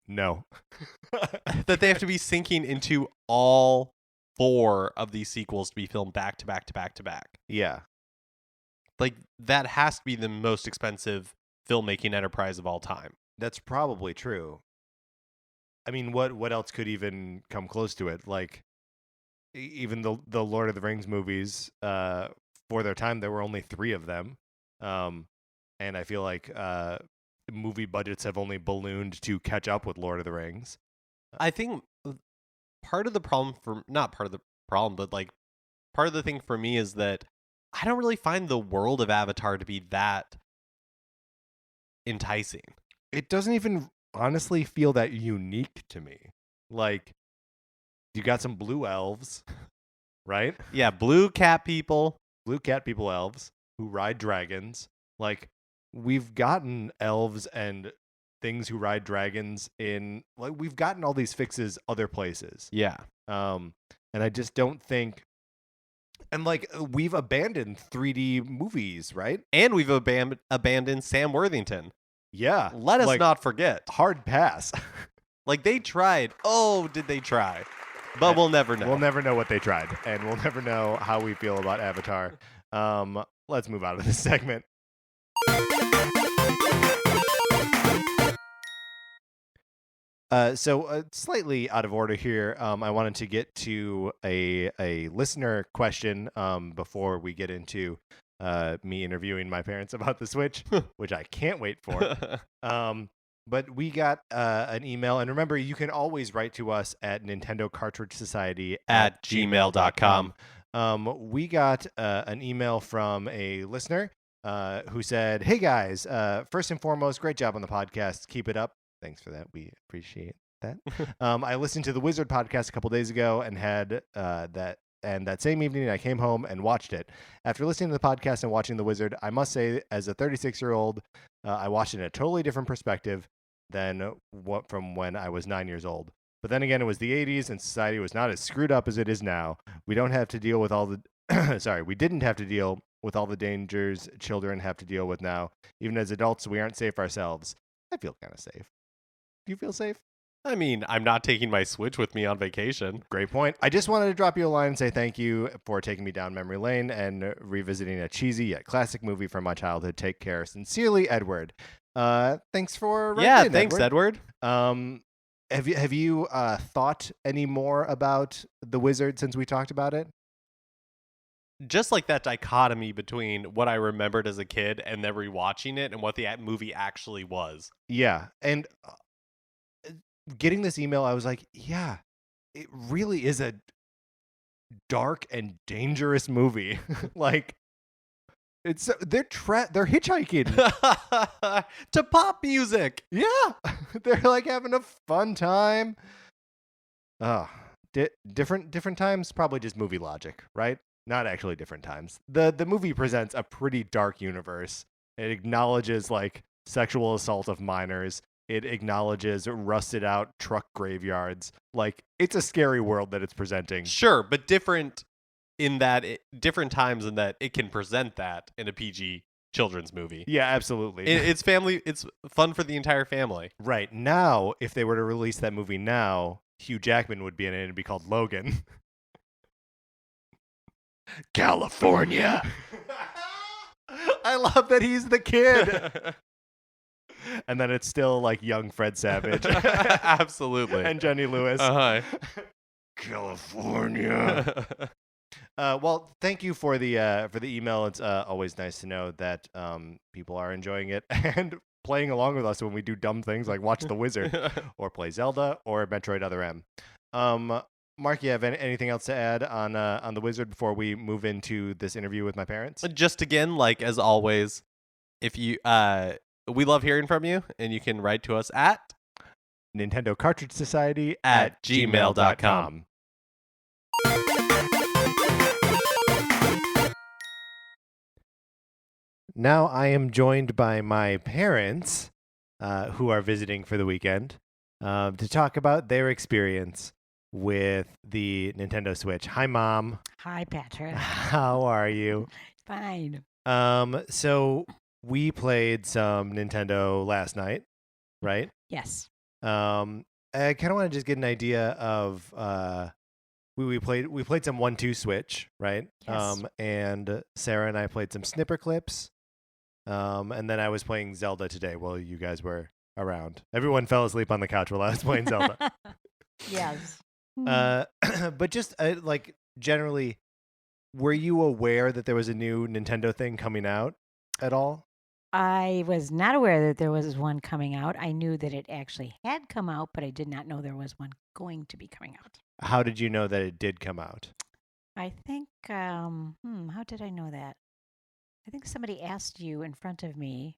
No. that they have to be sinking into all 4 of these sequels to be filmed back to back to back to back. Yeah. Like, that has to be the most expensive filmmaking enterprise of all time. That's probably true. I mean, what else could even come close to it? Like, even the Lord of the Rings movies, for their time, there were only 3 of them. And I feel like movie budgets have only ballooned to catch up with Lord of the Rings. I think part of the problem not part of the problem, but like part of the thing for me is that I don't really find the world of Avatar to be that enticing. It doesn't even honestly feel that unique to me. Like, you got some blue elves, right? Yeah, blue cat people. Blue cat people elves who ride dragons. Like, we've gotten elves and things who ride dragons in, like, we've gotten all these fixes other places. Yeah. And I just don't think, and like, we've abandoned 3D movies, right? And we've abandoned Sam Worthington. Yeah. Let us like, not forget. Hard pass. Like, they tried. Oh, did they try? But we'll never know. We'll never know what they tried, and we'll never know how we feel about Avatar. Let's move on to this segment. So slightly out of order here. I wanted to get to a listener question before we get into me interviewing my parents about the Switch, which I can't wait for. But we got an email, and remember, you can always write to us at Nintendo Cartridge Society at gmail.com. We got an email from a listener who said, "Hey guys, first and foremost, great job on the podcast. Keep it up." Thanks for that. We appreciate that. I listened to the Wizard podcast a couple days ago and had that same evening I came home and watched it. After listening to the podcast and watching The Wizard, I must say, as a 36-year-old, I watched it in a totally different perspective than from when I was 9 years old. But then again, it was the 80s and society was not as screwed up as it is now. We don't have to deal with all the we didn't have to deal with all the dangers children have to deal with now. Even as adults, we aren't safe ourselves. I feel kind of safe. Do you feel safe? I mean, I'm not taking my Switch with me on vacation. Great point. I just wanted to drop you a line and say thank you for taking me down memory lane and revisiting a cheesy yet classic movie from my childhood. Take care. Sincerely, Edward. Thanks for writing in, thanks, Edward. Have you thought any more about The Wizard since we talked about it? Just like that dichotomy between what I remembered as a kid and then rewatching it and what the movie actually was. Yeah, and getting this email, I was like, yeah, it really is a dark and dangerous movie. Like, it's they're hitchhiking to pop music. Yeah, they're like having a fun time. Different times, probably just movie logic, right? Not actually different times. The movie presents a pretty dark universe. It acknowledges like sexual assault of minors. It acknowledges rusted out truck graveyards. Like, it's a scary world that it's presenting. Sure, but different in that different times in that it can present that in a PG children's movie. Yeah, absolutely. It's family. It's fun for the entire family. Right. Now, if they were to release that movie now, Hugh Jackman would be in it and it'd be called Logan. California. I love that he's the kid. and then it's still like young Fred Savage. Absolutely. And Jenny Lewis. Uh-huh. California. Well, thank you for the email. It's always nice to know that people are enjoying it and playing along with us when we do dumb things like watch The Wizard or play Zelda or Metroid Other M. Mark, you have anything else to add on The Wizard before we move into this interview with my parents? Just again, like as always, if you we love hearing from you, and you can write to us at Nintendo Cartridge Society at gmail.com. Now I am joined by my parents, who are visiting for the weekend, to talk about their experience with the Nintendo Switch. Hi, Mom. Hi, Patrick. How are you? Fine. So we played some Nintendo last night, right? Yes. I kind of want to just get an idea of we played some 1-2 Switch, right? Yes. And Sarah and I played some Snipper Clips. And then I was playing Zelda today while you guys were around. Everyone fell asleep on the couch while I was playing Zelda. Yes. But just like generally, were you aware that there was a new Nintendo thing coming out at all? I was not aware that there was one coming out. I knew that it actually had come out, but I did not know there was one going to be coming out. How did you know that it did come out? I think, how did I know that? I think somebody asked you in front of me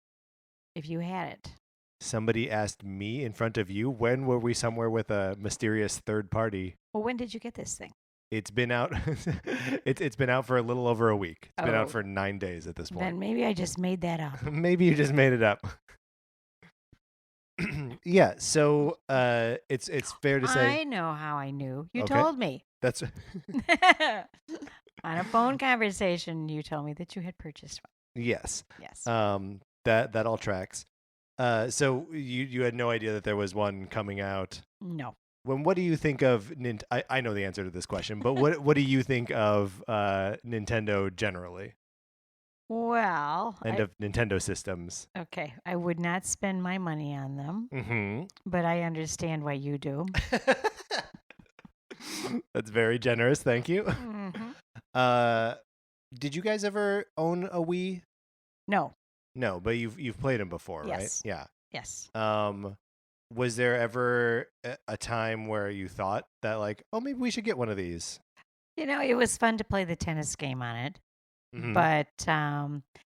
if you had it. Somebody asked me in front of you? When were we somewhere with a mysterious third party? Well, when did you get this thing? It's been out. It's been out for a little over a week. It's been out Oh. for 9 days at this point. Then maybe I just made that up. Maybe you just made it up. Yeah. So it's fair to say I know how I knew. You Okay. told me. that's On a phone conversation, you told me that you had purchased one. yes. Yes. That all tracks. So you had no idea that there was one coming out. No. What do you think of I know the answer to this question, but what do you think of Nintendo generally Well, and of Nintendo systems? okay, I would not spend my money on them, Mm-hmm. but I understand why you do. That's very generous. Thank you. Mm-hmm. Did you guys ever own a Wii? No. No, but you've played them before, Yes. right? Yeah. Yes. Was there ever a time where you thought that like, oh, maybe we should get one of these? You know, it was fun to play the tennis game on it, Mhm. but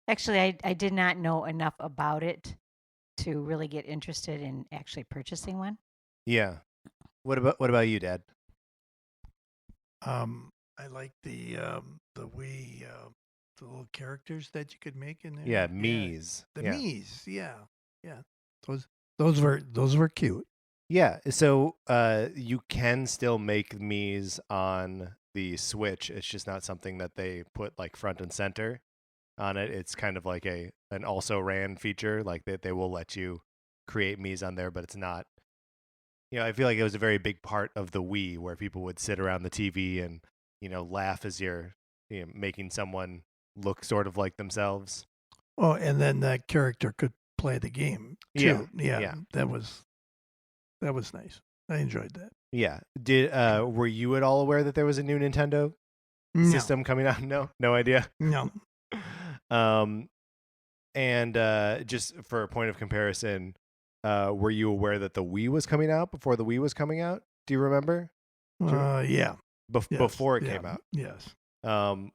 actually, I did not know enough about it to really get interested in actually purchasing one. Yeah. What about you, Dad? I like the Wii, the little characters that you could make in there. Yeah, Mii's. The yeah. Mii's, yeah. Those were cute. Yeah. So you can still make Mii's on the Switch. It's just not something that they put like front and center on it. It's kind of like an also ran feature, like they will let you create Mii's on there, but it's not. I feel like it was a very big part of the Wii where people would sit around the TV and laugh as you're making someone look sort of like themselves. Oh, and then that character could play the game too. Yeah. Yeah. That was nice. I enjoyed that. Yeah. Were you at all aware that there was a new Nintendo system coming out? No idea. No. And just for a point of comparison, were you aware that the Wii was coming out before the Wii was coming out? Do you remember? Yeah. Yes, Before it yeah, came out. Yes.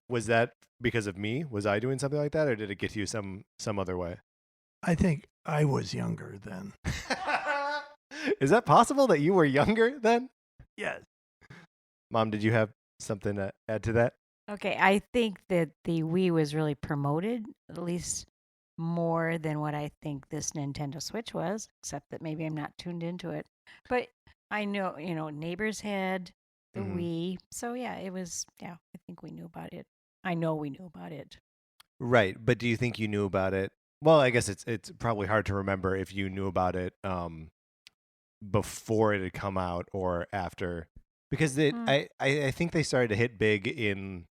Was that because of me? Was I doing something like that, or did it get to you some other way? I think I was younger then. Is that possible that you were younger then? Yes. Mom, did you have something to add to that? Okay, I think that the Wii was really promoted, at least more than what I think this Nintendo Switch was, except that maybe I'm not tuned into it. But I know, neighbors had the Mhm. Wii. So yeah, it was, I think we knew about it. I know we knew about it. Right, but do you think you knew about it? Well, I guess it's probably hard to remember if you knew about it before it had come out or after, because I think they started to hit big in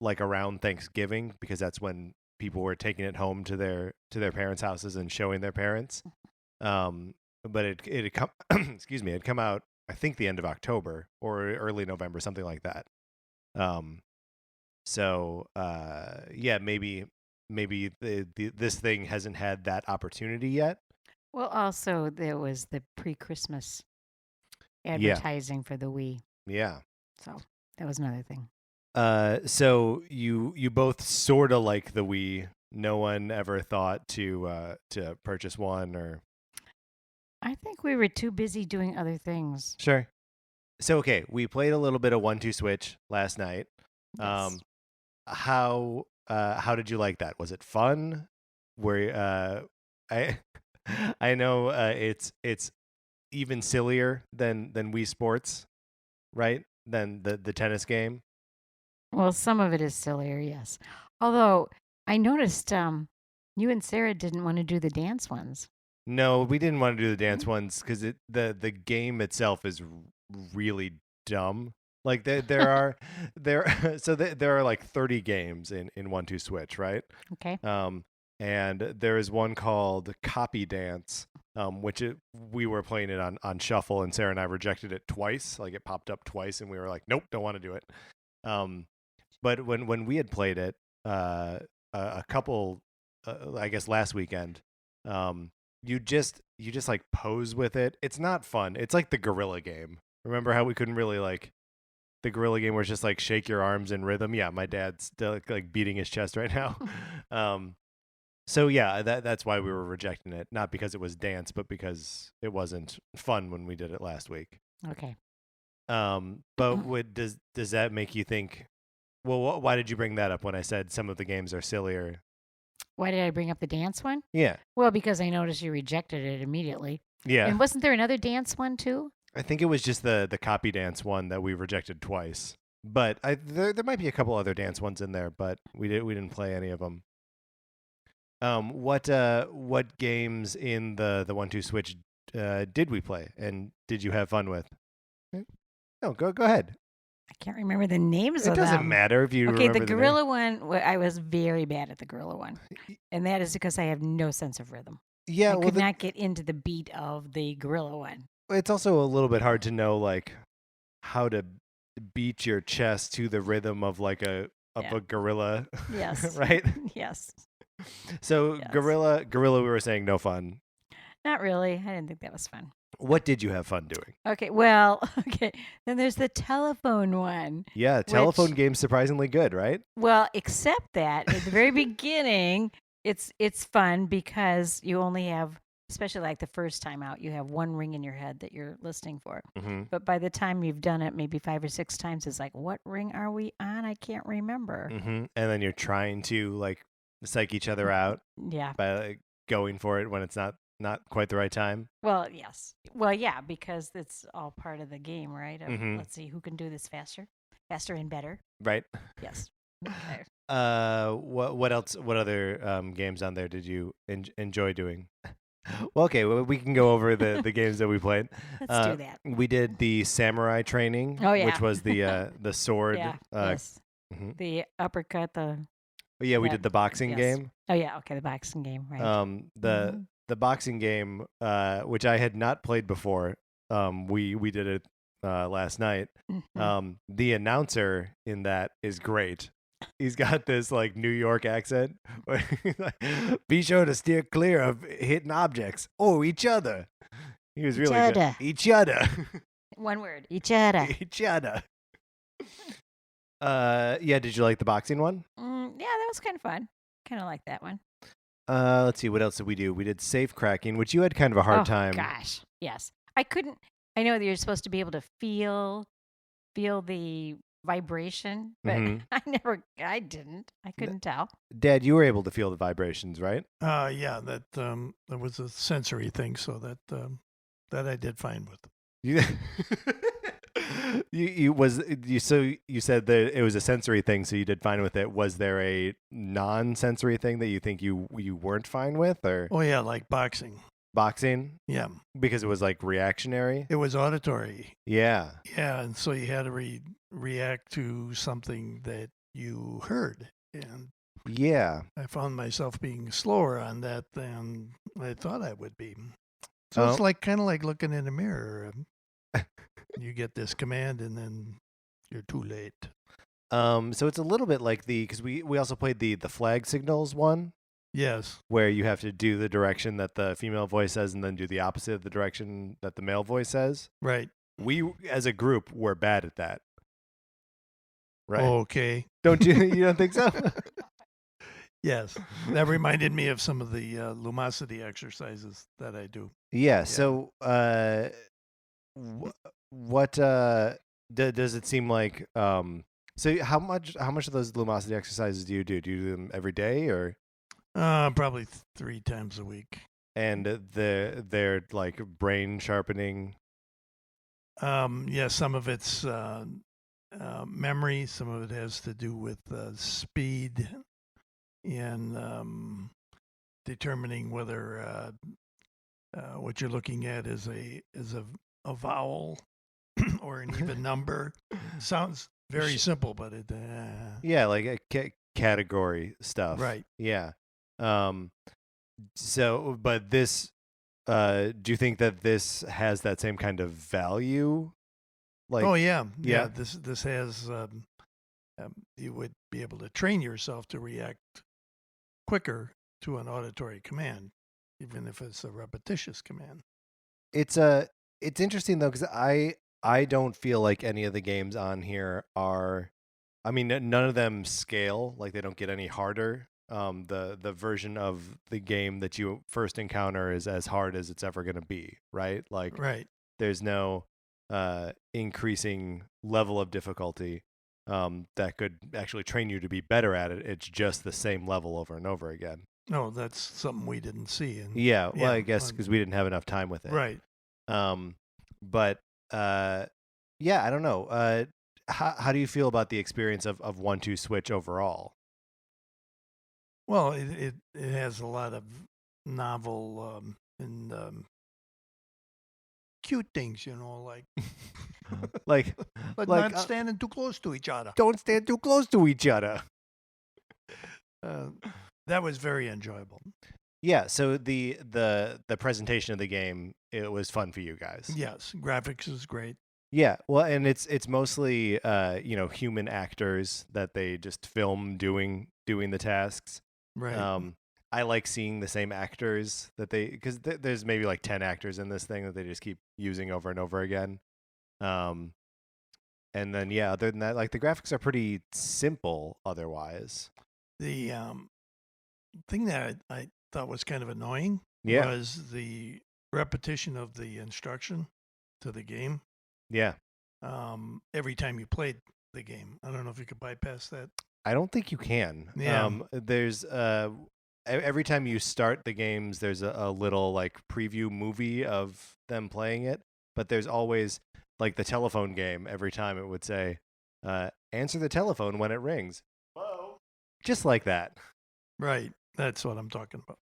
like around Thanksgiving, because that's when people were taking it home to their parents' houses and showing their parents. But it had come excuse me, it had come out I think the end of October or early November, something like that. So yeah, maybe this thing hasn't had that opportunity yet. Well, also there was the pre-Christmas Yeah. advertising for the Wii, Yeah. so that was another thing. So you both sort of like the Wii. No one ever thought to purchase one or I think we were too busy doing other things. sure. So okay, we played a little bit of 1-2 Switch last night. Yes. How did you like that? Was it fun? Where I I know it's even sillier than Wii Sports, right? Than the tennis game. Well, some of it is sillier, yes. Although I noticed you and Sarah didn't want to do the dance ones. No, we didn't want to do the dance ones because the game itself is really dumb. Like there are there are like 30 games in 1-2 Switch, right? Okay. And there is one called Copy Dance, which we were playing it on shuffle, and Sarah and I rejected it twice. Like it popped up twice, and we were like, nope, don't want to do it. But when we had played it, a couple, I guess last weekend, you just like pose with it. It's not fun. It's like the gorilla game. Remember how we couldn't really like the gorilla game where it's just like shake your arms in rhythm? Yeah, my dad's still like beating his chest right now. So yeah, that's why we were rejecting it, not because it was dance, but because it wasn't fun when we did it last week. Okay. But does that make you think? Well, why did you bring that up when I said some of the games are sillier? Why did I bring up the dance one? Yeah, Well, because I noticed you rejected it immediately. yeah. And wasn't there another dance one too? I think it was just the copy dance one that we rejected twice. But there might be a couple other dance ones in there, but we didn't play any of them. What games in the 1-2 Switch did we play, and did you have fun with? No, go ahead. I can't remember the names It of doesn't them. matter if you Okay, remember the name. gorilla one, I was very bad at the gorilla one. And that is because I have no sense of rhythm. Yeah, I well, could not get into the beat of the gorilla one. it's also a little bit hard to know like how to beat your chest to the rhythm of like Yeah. a gorilla. Yes. Right? Yes. So Yes. gorilla we were saying no fun. Not really. I didn't think that was fun. What did you have fun doing? Okay, well, okay. Then there's the telephone one. Yeah, telephone Which- game's surprisingly good, right? Well, except that at the very beginning, it's fun because you only have, especially like the first time out, you have one ring in your head that you're listening for. Mm-hmm. But by the time you've done it maybe 5 or 6 times, it's like, what ring are we on? I can't remember. Mm-hmm. And then you're trying to like psych each other out Yeah. by like, going for it when it's not quite the right time. Well, yes. Well, yeah, because it's all part of the game, right? Of, Mhm. Let's see who can do this faster and better. Right? Yes. Okay. What else? What other games on there did you enjoy doing? Well, okay, we can go over the games that we played. Let's do that. We did the samurai training, Oh, yeah. which was the sword. Yeah. Uh, Yes. mhm. The uppercut. Yeah, we that- did the boxing yes. game. Oh yeah. Okay. The boxing game. Right. The boxing game, which I had not played before. We did it last night. Mhm. The announcer in that is great. He's got this like New York accent. Where he's like, be sure to steer clear of hitting objects or each other. He was Each really other. good. Each other. One word. Each other. Each other. Yeah. Did you like the boxing one? Yeah, that was kind of fun. Kind of like that one. Let's see. What else did we do? We did safe cracking, which you had kind of a hard Oh, time. Gosh. Yes. I couldn't. I know that you're supposed to be able to feel the vibration, but Mhm. I didn't. I couldn't tell. Dad, you were able to feel the vibrations, right? Yeah, that was a sensory thing, so that I did fine with. You, you said that it was a sensory thing, so you did fine with it. Was there a non-sensory thing that you think you weren't fine with, or Oh yeah, like boxing. boxing Yeah, because it was like reactionary? it was auditory. Yeah. Yeah, and so you had to react to something that you heard, and Yeah. I found myself being slower on that than I thought I would be. So Oh. it's like kind of like looking in a mirror. You get this command and then you're too late. So it's a little bit like because we also played the flag signals one, Yes. where you have to do the direction that the female voice says and then do the opposite of the direction that the male voice says. Right. We as a group were bad at that. Right? Okay. Don't you? You don't think so? Yes. That reminded me of some of the lumosity exercises that I do. Yeah. So, what does it seem like? So how much of those lumosity exercises do you do? Do you do them every day, or Probably 3 times a week. and they're like brain sharpening? Yeah, some of it's memory. Some of it has to do with speed and determining whether what you're looking at is a vowel or an even number. Sounds very simple, but it Yeah, like a category stuff. right. Yeah. So, but this, do you think that this has that same kind of value? Like, Oh yeah, yeah. This has you would be able to train yourself to react quicker to an auditory command, even if it's a repetitious command. it's interesting though, because I don't feel like any of the games on here are, I mean, none of them scale, like they don't get any harder. The version of the game that you first encounter is as hard as it's ever going to be, right? Like, Right. there's no increasing level of difficulty that could actually train you to be better at it. It's just the same level over and over again. No, that's something we didn't see. And Yeah, well, Yeah, I guess because we didn't have enough time with it. right. But yeah, I don't know. How do you feel about the experience of 1-2 Switch overall? Well, it has a lot of novel and cute things, like Like, but like, not standing too close to each other. don't stand too close to each other. That was very enjoyable. Yeah, so the presentation of the game, it was fun for you guys. Yes, graphics is great. Yeah, well, and it's mostly human actors that they just film doing the tasks. Right. I like seeing the same actors that because there's maybe like 10 actors in this thing that they just keep using over and over again. And then yeah, other than that, like the graphics are pretty simple otherwise. The thing that I thought was kind of annoying Yeah. was the repetition of the instruction to the game Yeah. every time you played the game. I don't know if you could bypass that. I don't think you can. Yeah. There's every time you start the games, there's a little like preview movie of them playing it, but there's always like the telephone game. Every time it would say, "Answer the telephone when it rings." Hello. Just like that. Right. That's what I'm talking about.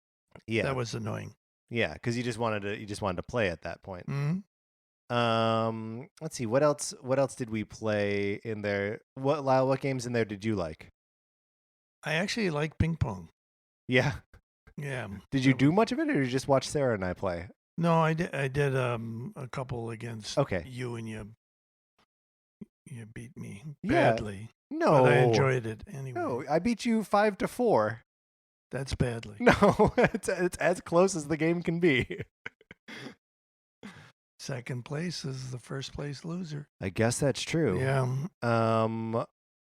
Yeah. That was annoying. Yeah, because you just wanted to play at that point. Hmm. Let's see, what else did we play in there? Lyle, what games in there did you like? I actually like ping pong. Yeah. Yeah. Did you that do was- much of it, or did you just watch Sarah and I play? No, I did a couple against Okay. you, and you beat me Yeah. badly. No. But I enjoyed it anyway. No, I beat you 5-4. That's badly. No, it's as close as the game can be. Second place is the first place loser. I guess that's true. Yeah.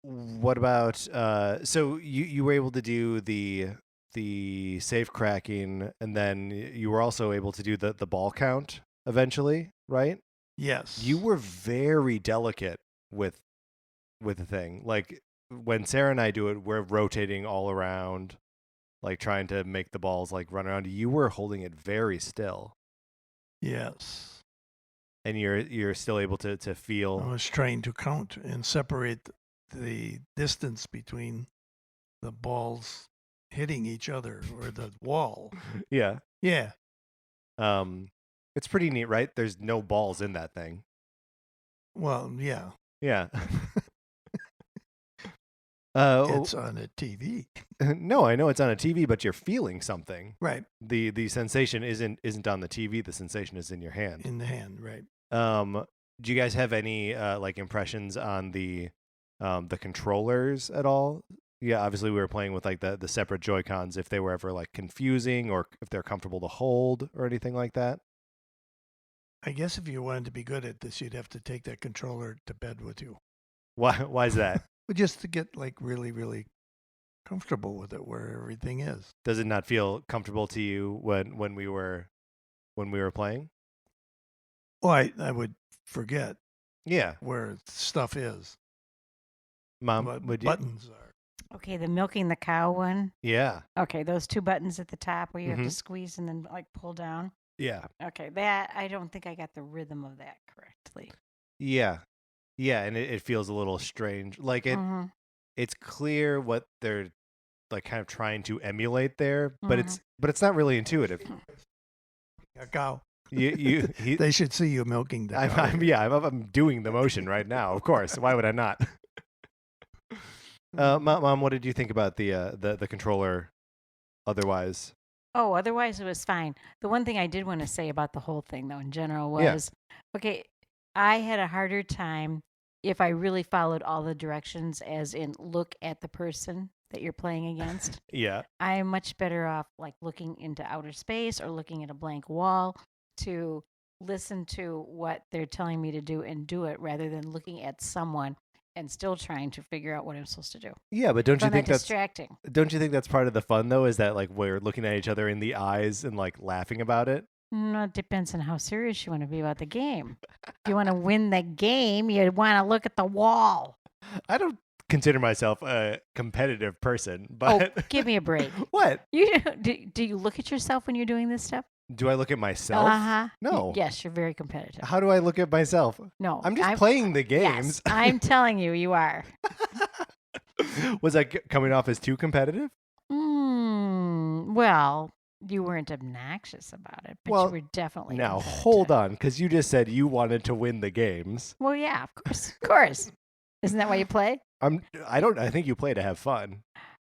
What about so you were able to do the safe cracking, and then you were also able to do the ball count eventually, right? Yes. You were very delicate with the thing. Like when Sarah and I do it, we're rotating all around, like trying to make the balls like run around. You were holding it very still, Yes. and you're still able to feel. I was trying to count and separate the distance between the balls hitting each other or the wall. Yeah. Yeah. It's pretty neat, right? There's no balls in that thing. Well, yeah. Yeah. It's on a TV. No, I know it's on a TV, but you're feeling something. Right. The sensation isn't on the TV. The sensation is in your hand. In the hand, right. Do you guys have any like impressions on the controllers at all? Yeah, obviously we were playing with like the separate Joy-Cons. If they were ever like confusing, or if they're comfortable to hold, or anything like that. I guess if you wanted to be good at this, you'd have to take that controller to bed with you. Why is that? But just to get like really, really comfortable with it, where everything is. Does it not feel comfortable to you when we were playing? Well, I would forget Yeah, where stuff is. Mom, What would you? buttons are. Okay, the milking the cow one. Yeah, Okay, those 2 buttons at the top where you have Mhm. to squeeze and then like pull down. yeah, Okay, that I don't think I got the rhythm of that correctly. yeah, and it feels a little strange. Like Mhm. it's clear what they're like kind of trying to emulate there, but Mhm. it's not really intuitive. A cow. He, They should see you milking the cow. I'm doing the motion right now. Of course, why would I not? Mom, what did you think about the controller? Otherwise, Oh, otherwise it was fine. The one thing I did want to say about the whole thing, though, in general, Yeah. was okay, I had a harder time if I really followed all the directions, as in look at the person that you're playing against. yeah, I'm much better off like looking into outer space or looking at a blank wall to listen to what they're telling me to do and do it, rather than looking at someone and still trying to figure out what I'm supposed to do. yeah. But don't you Find that think that's distracting? don't you think that's part of the fun though? Is that like we're looking at each other in the eyes and like laughing about it? No, it depends on how serious you want to be about the game. If you want to win the game, you want to look at the wall. I don't consider myself a competitive person, Oh, but give me a break. what? You do you look at yourself when you're doing this stuff? Do I look at myself? Uh-huh. No. Yes, you're very competitive. How do I look at myself? No, I'm just playing the games. Yes, I'm telling you, you are. Was I coming off as too competitive? Well, you weren't obnoxious about it, but Well, you were definitely. Now competitive. hold on, because you just said you wanted to win the games. Well, yeah, of course. Isn't that why you play? I think you play to have fun.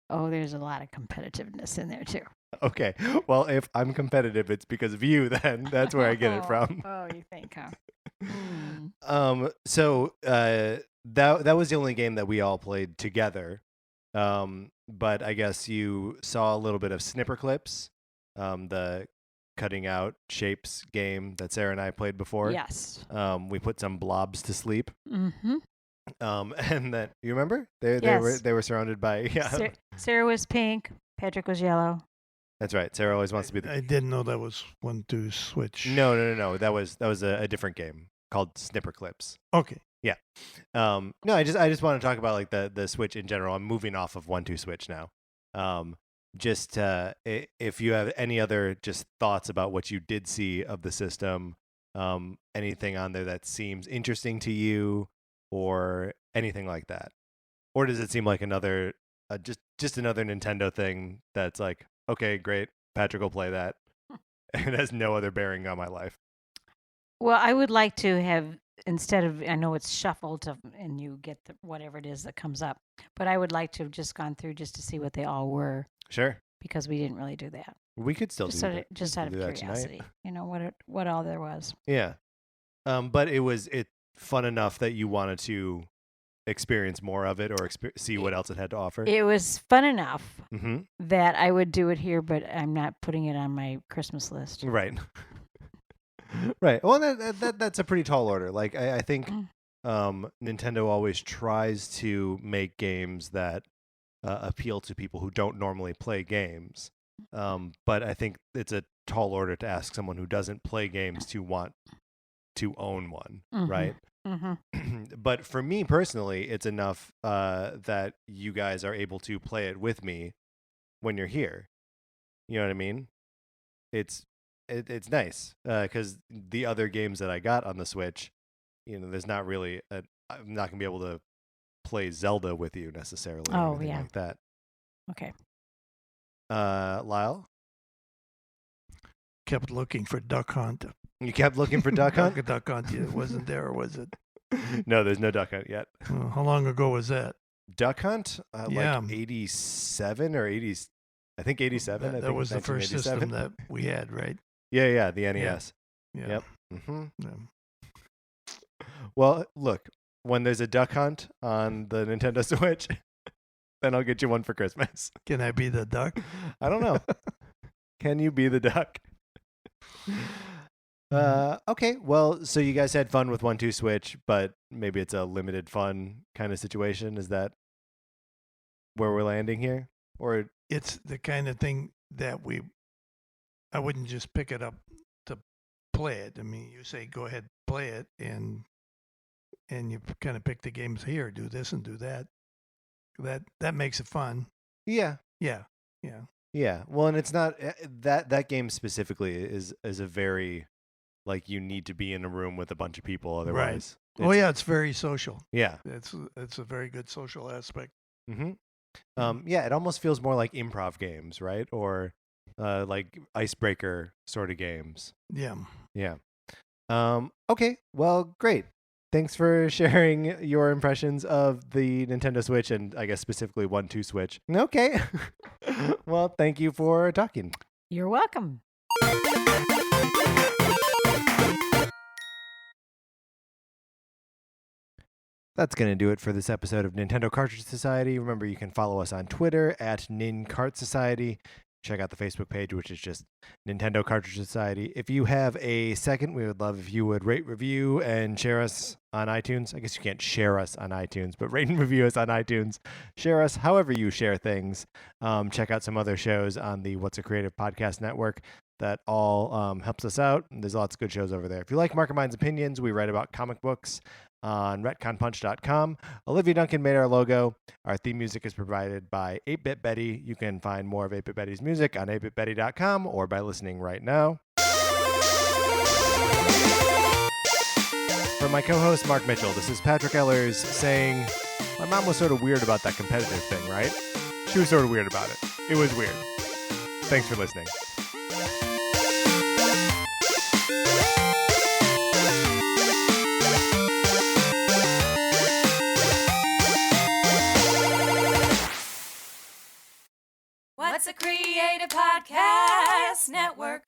Oh, there's a lot of competitiveness in there too. Okay. Well, if I'm competitive, it's because of you. Then that's where I get it from. Oh, you think, huh? Hmm. So that was the only game that we all played together. But I guess you saw a little bit of Snipper Clips, the cutting out shapes game that Sarah and I played before. Yes. We put some blobs to sleep. Mm-hmm. And then you remember Yes. they were surrounded by Sarah was pink. Patrick was yellow. That's right. Sarah always wants to be the I didn't know that was one to switch. No. That was a different game called Snipper Clips. Okay. No, I just want to talk about like the Switch in general. I'm moving off of 1-2 Switch now. Just if you have any other just thoughts about what you did see of the system, anything on there that seems interesting to you, or anything like that, or does it seem like another just another Nintendo thing that's like, okay, great, Patrick will play that. It has no other bearing on my life. Well, I would like to have, instead of, I know it's shuffled and you get whatever it is that comes up, but I would like to have just gone through just to see what they all were, Sure, because we didn't really do that. we could still Just do out that. of, just We out could of do that tonight. curiosity, what all there was. Yeah. But it fun enough that you wanted to experience more of it, or see what else it had to offer. It was fun enough Mm-hmm. that I would do it here, but I'm not putting it on my Christmas list. Right. Right. Well, that's a pretty tall order. Like I think Nintendo always tries to make games that appeal to people who don't normally play games. But I think it's a tall order to ask someone who doesn't play games to want to own one, right? Mm-hmm. But for me personally, it's enough that you guys are able to play it with me when you're here. You know what I mean? It's nice because the other games that I got on the Switch, there's not really I'm not gonna be able to play Zelda with you necessarily. Or Oh, anything yeah. like that. Okay. Lyle, Kept looking for Duck Hunt. you kept looking for Duck Hunt. Duck Hunt. It wasn't there, or was it? No, there's no Duck Hunt yet. How long ago was that? Duck Hunt, Yeah. like 87 or 80. I think 87. I That think was the first 1987. system that we had, right? Yeah, the NES. Yeah. Yep. hmm Yeah. Well, look, when there's a Duck Hunt on the Nintendo Switch, then I'll get you one for Christmas. Can I be the duck? I don't know. Can you be the duck? Okay, well, so you guys had fun with 1-2 Switch, but maybe it's a limited fun kind of situation. Is that where we're landing here? Or It's the kind of thing that I wouldn't just pick it up to play it. I mean, you say go ahead, play it, and you kind of pick the games here, do this and do that. That makes it fun. yeah. Yeah. Yeah. Well, and it's not that game specifically is a very like you need to be in a room with a bunch of people otherwise. Oh yeah, it's very social. Yeah. It's a very good social aspect. Mhm. Yeah, it almost feels more like improv games, right? Or like icebreaker sort of games. Yeah. Yeah. Okay. Well, great. Thanks for sharing your impressions of the Nintendo Switch and I guess specifically 1-2 Switch. Okay. Well, thank you for talking. You're welcome. That's going to do it for this episode of Nintendo Cartridge Society. Remember, you can follow us on Twitter at NinCart Society. Check out the Facebook page, which is just Nintendo Cartridge Society. If you have a second, we would love if you would rate, review, and share us on iTunes. I guess you can't share us on iTunes, but rate and review us on iTunes. Share us however you share things. Check out some other shows on the What's a Creative Podcast Network. That all helps us out. There's lots of good shows over there. If you like Mark and Mine's opinions, we write about comic books on retconpunch.com. Olivia Duncan made our logo. Our theme music is provided by 8-Bit Betty. You can find more of 8-Bit Betty's music on 8bitbetty.com or by listening right now. For my co-host, Mark Mitchell, this is Patrick Ellers saying, my mom was sort of weird about that competitive thing, right? She was sort of weird about it. It was weird. Thanks for listening. What's a Creative Podcast Network?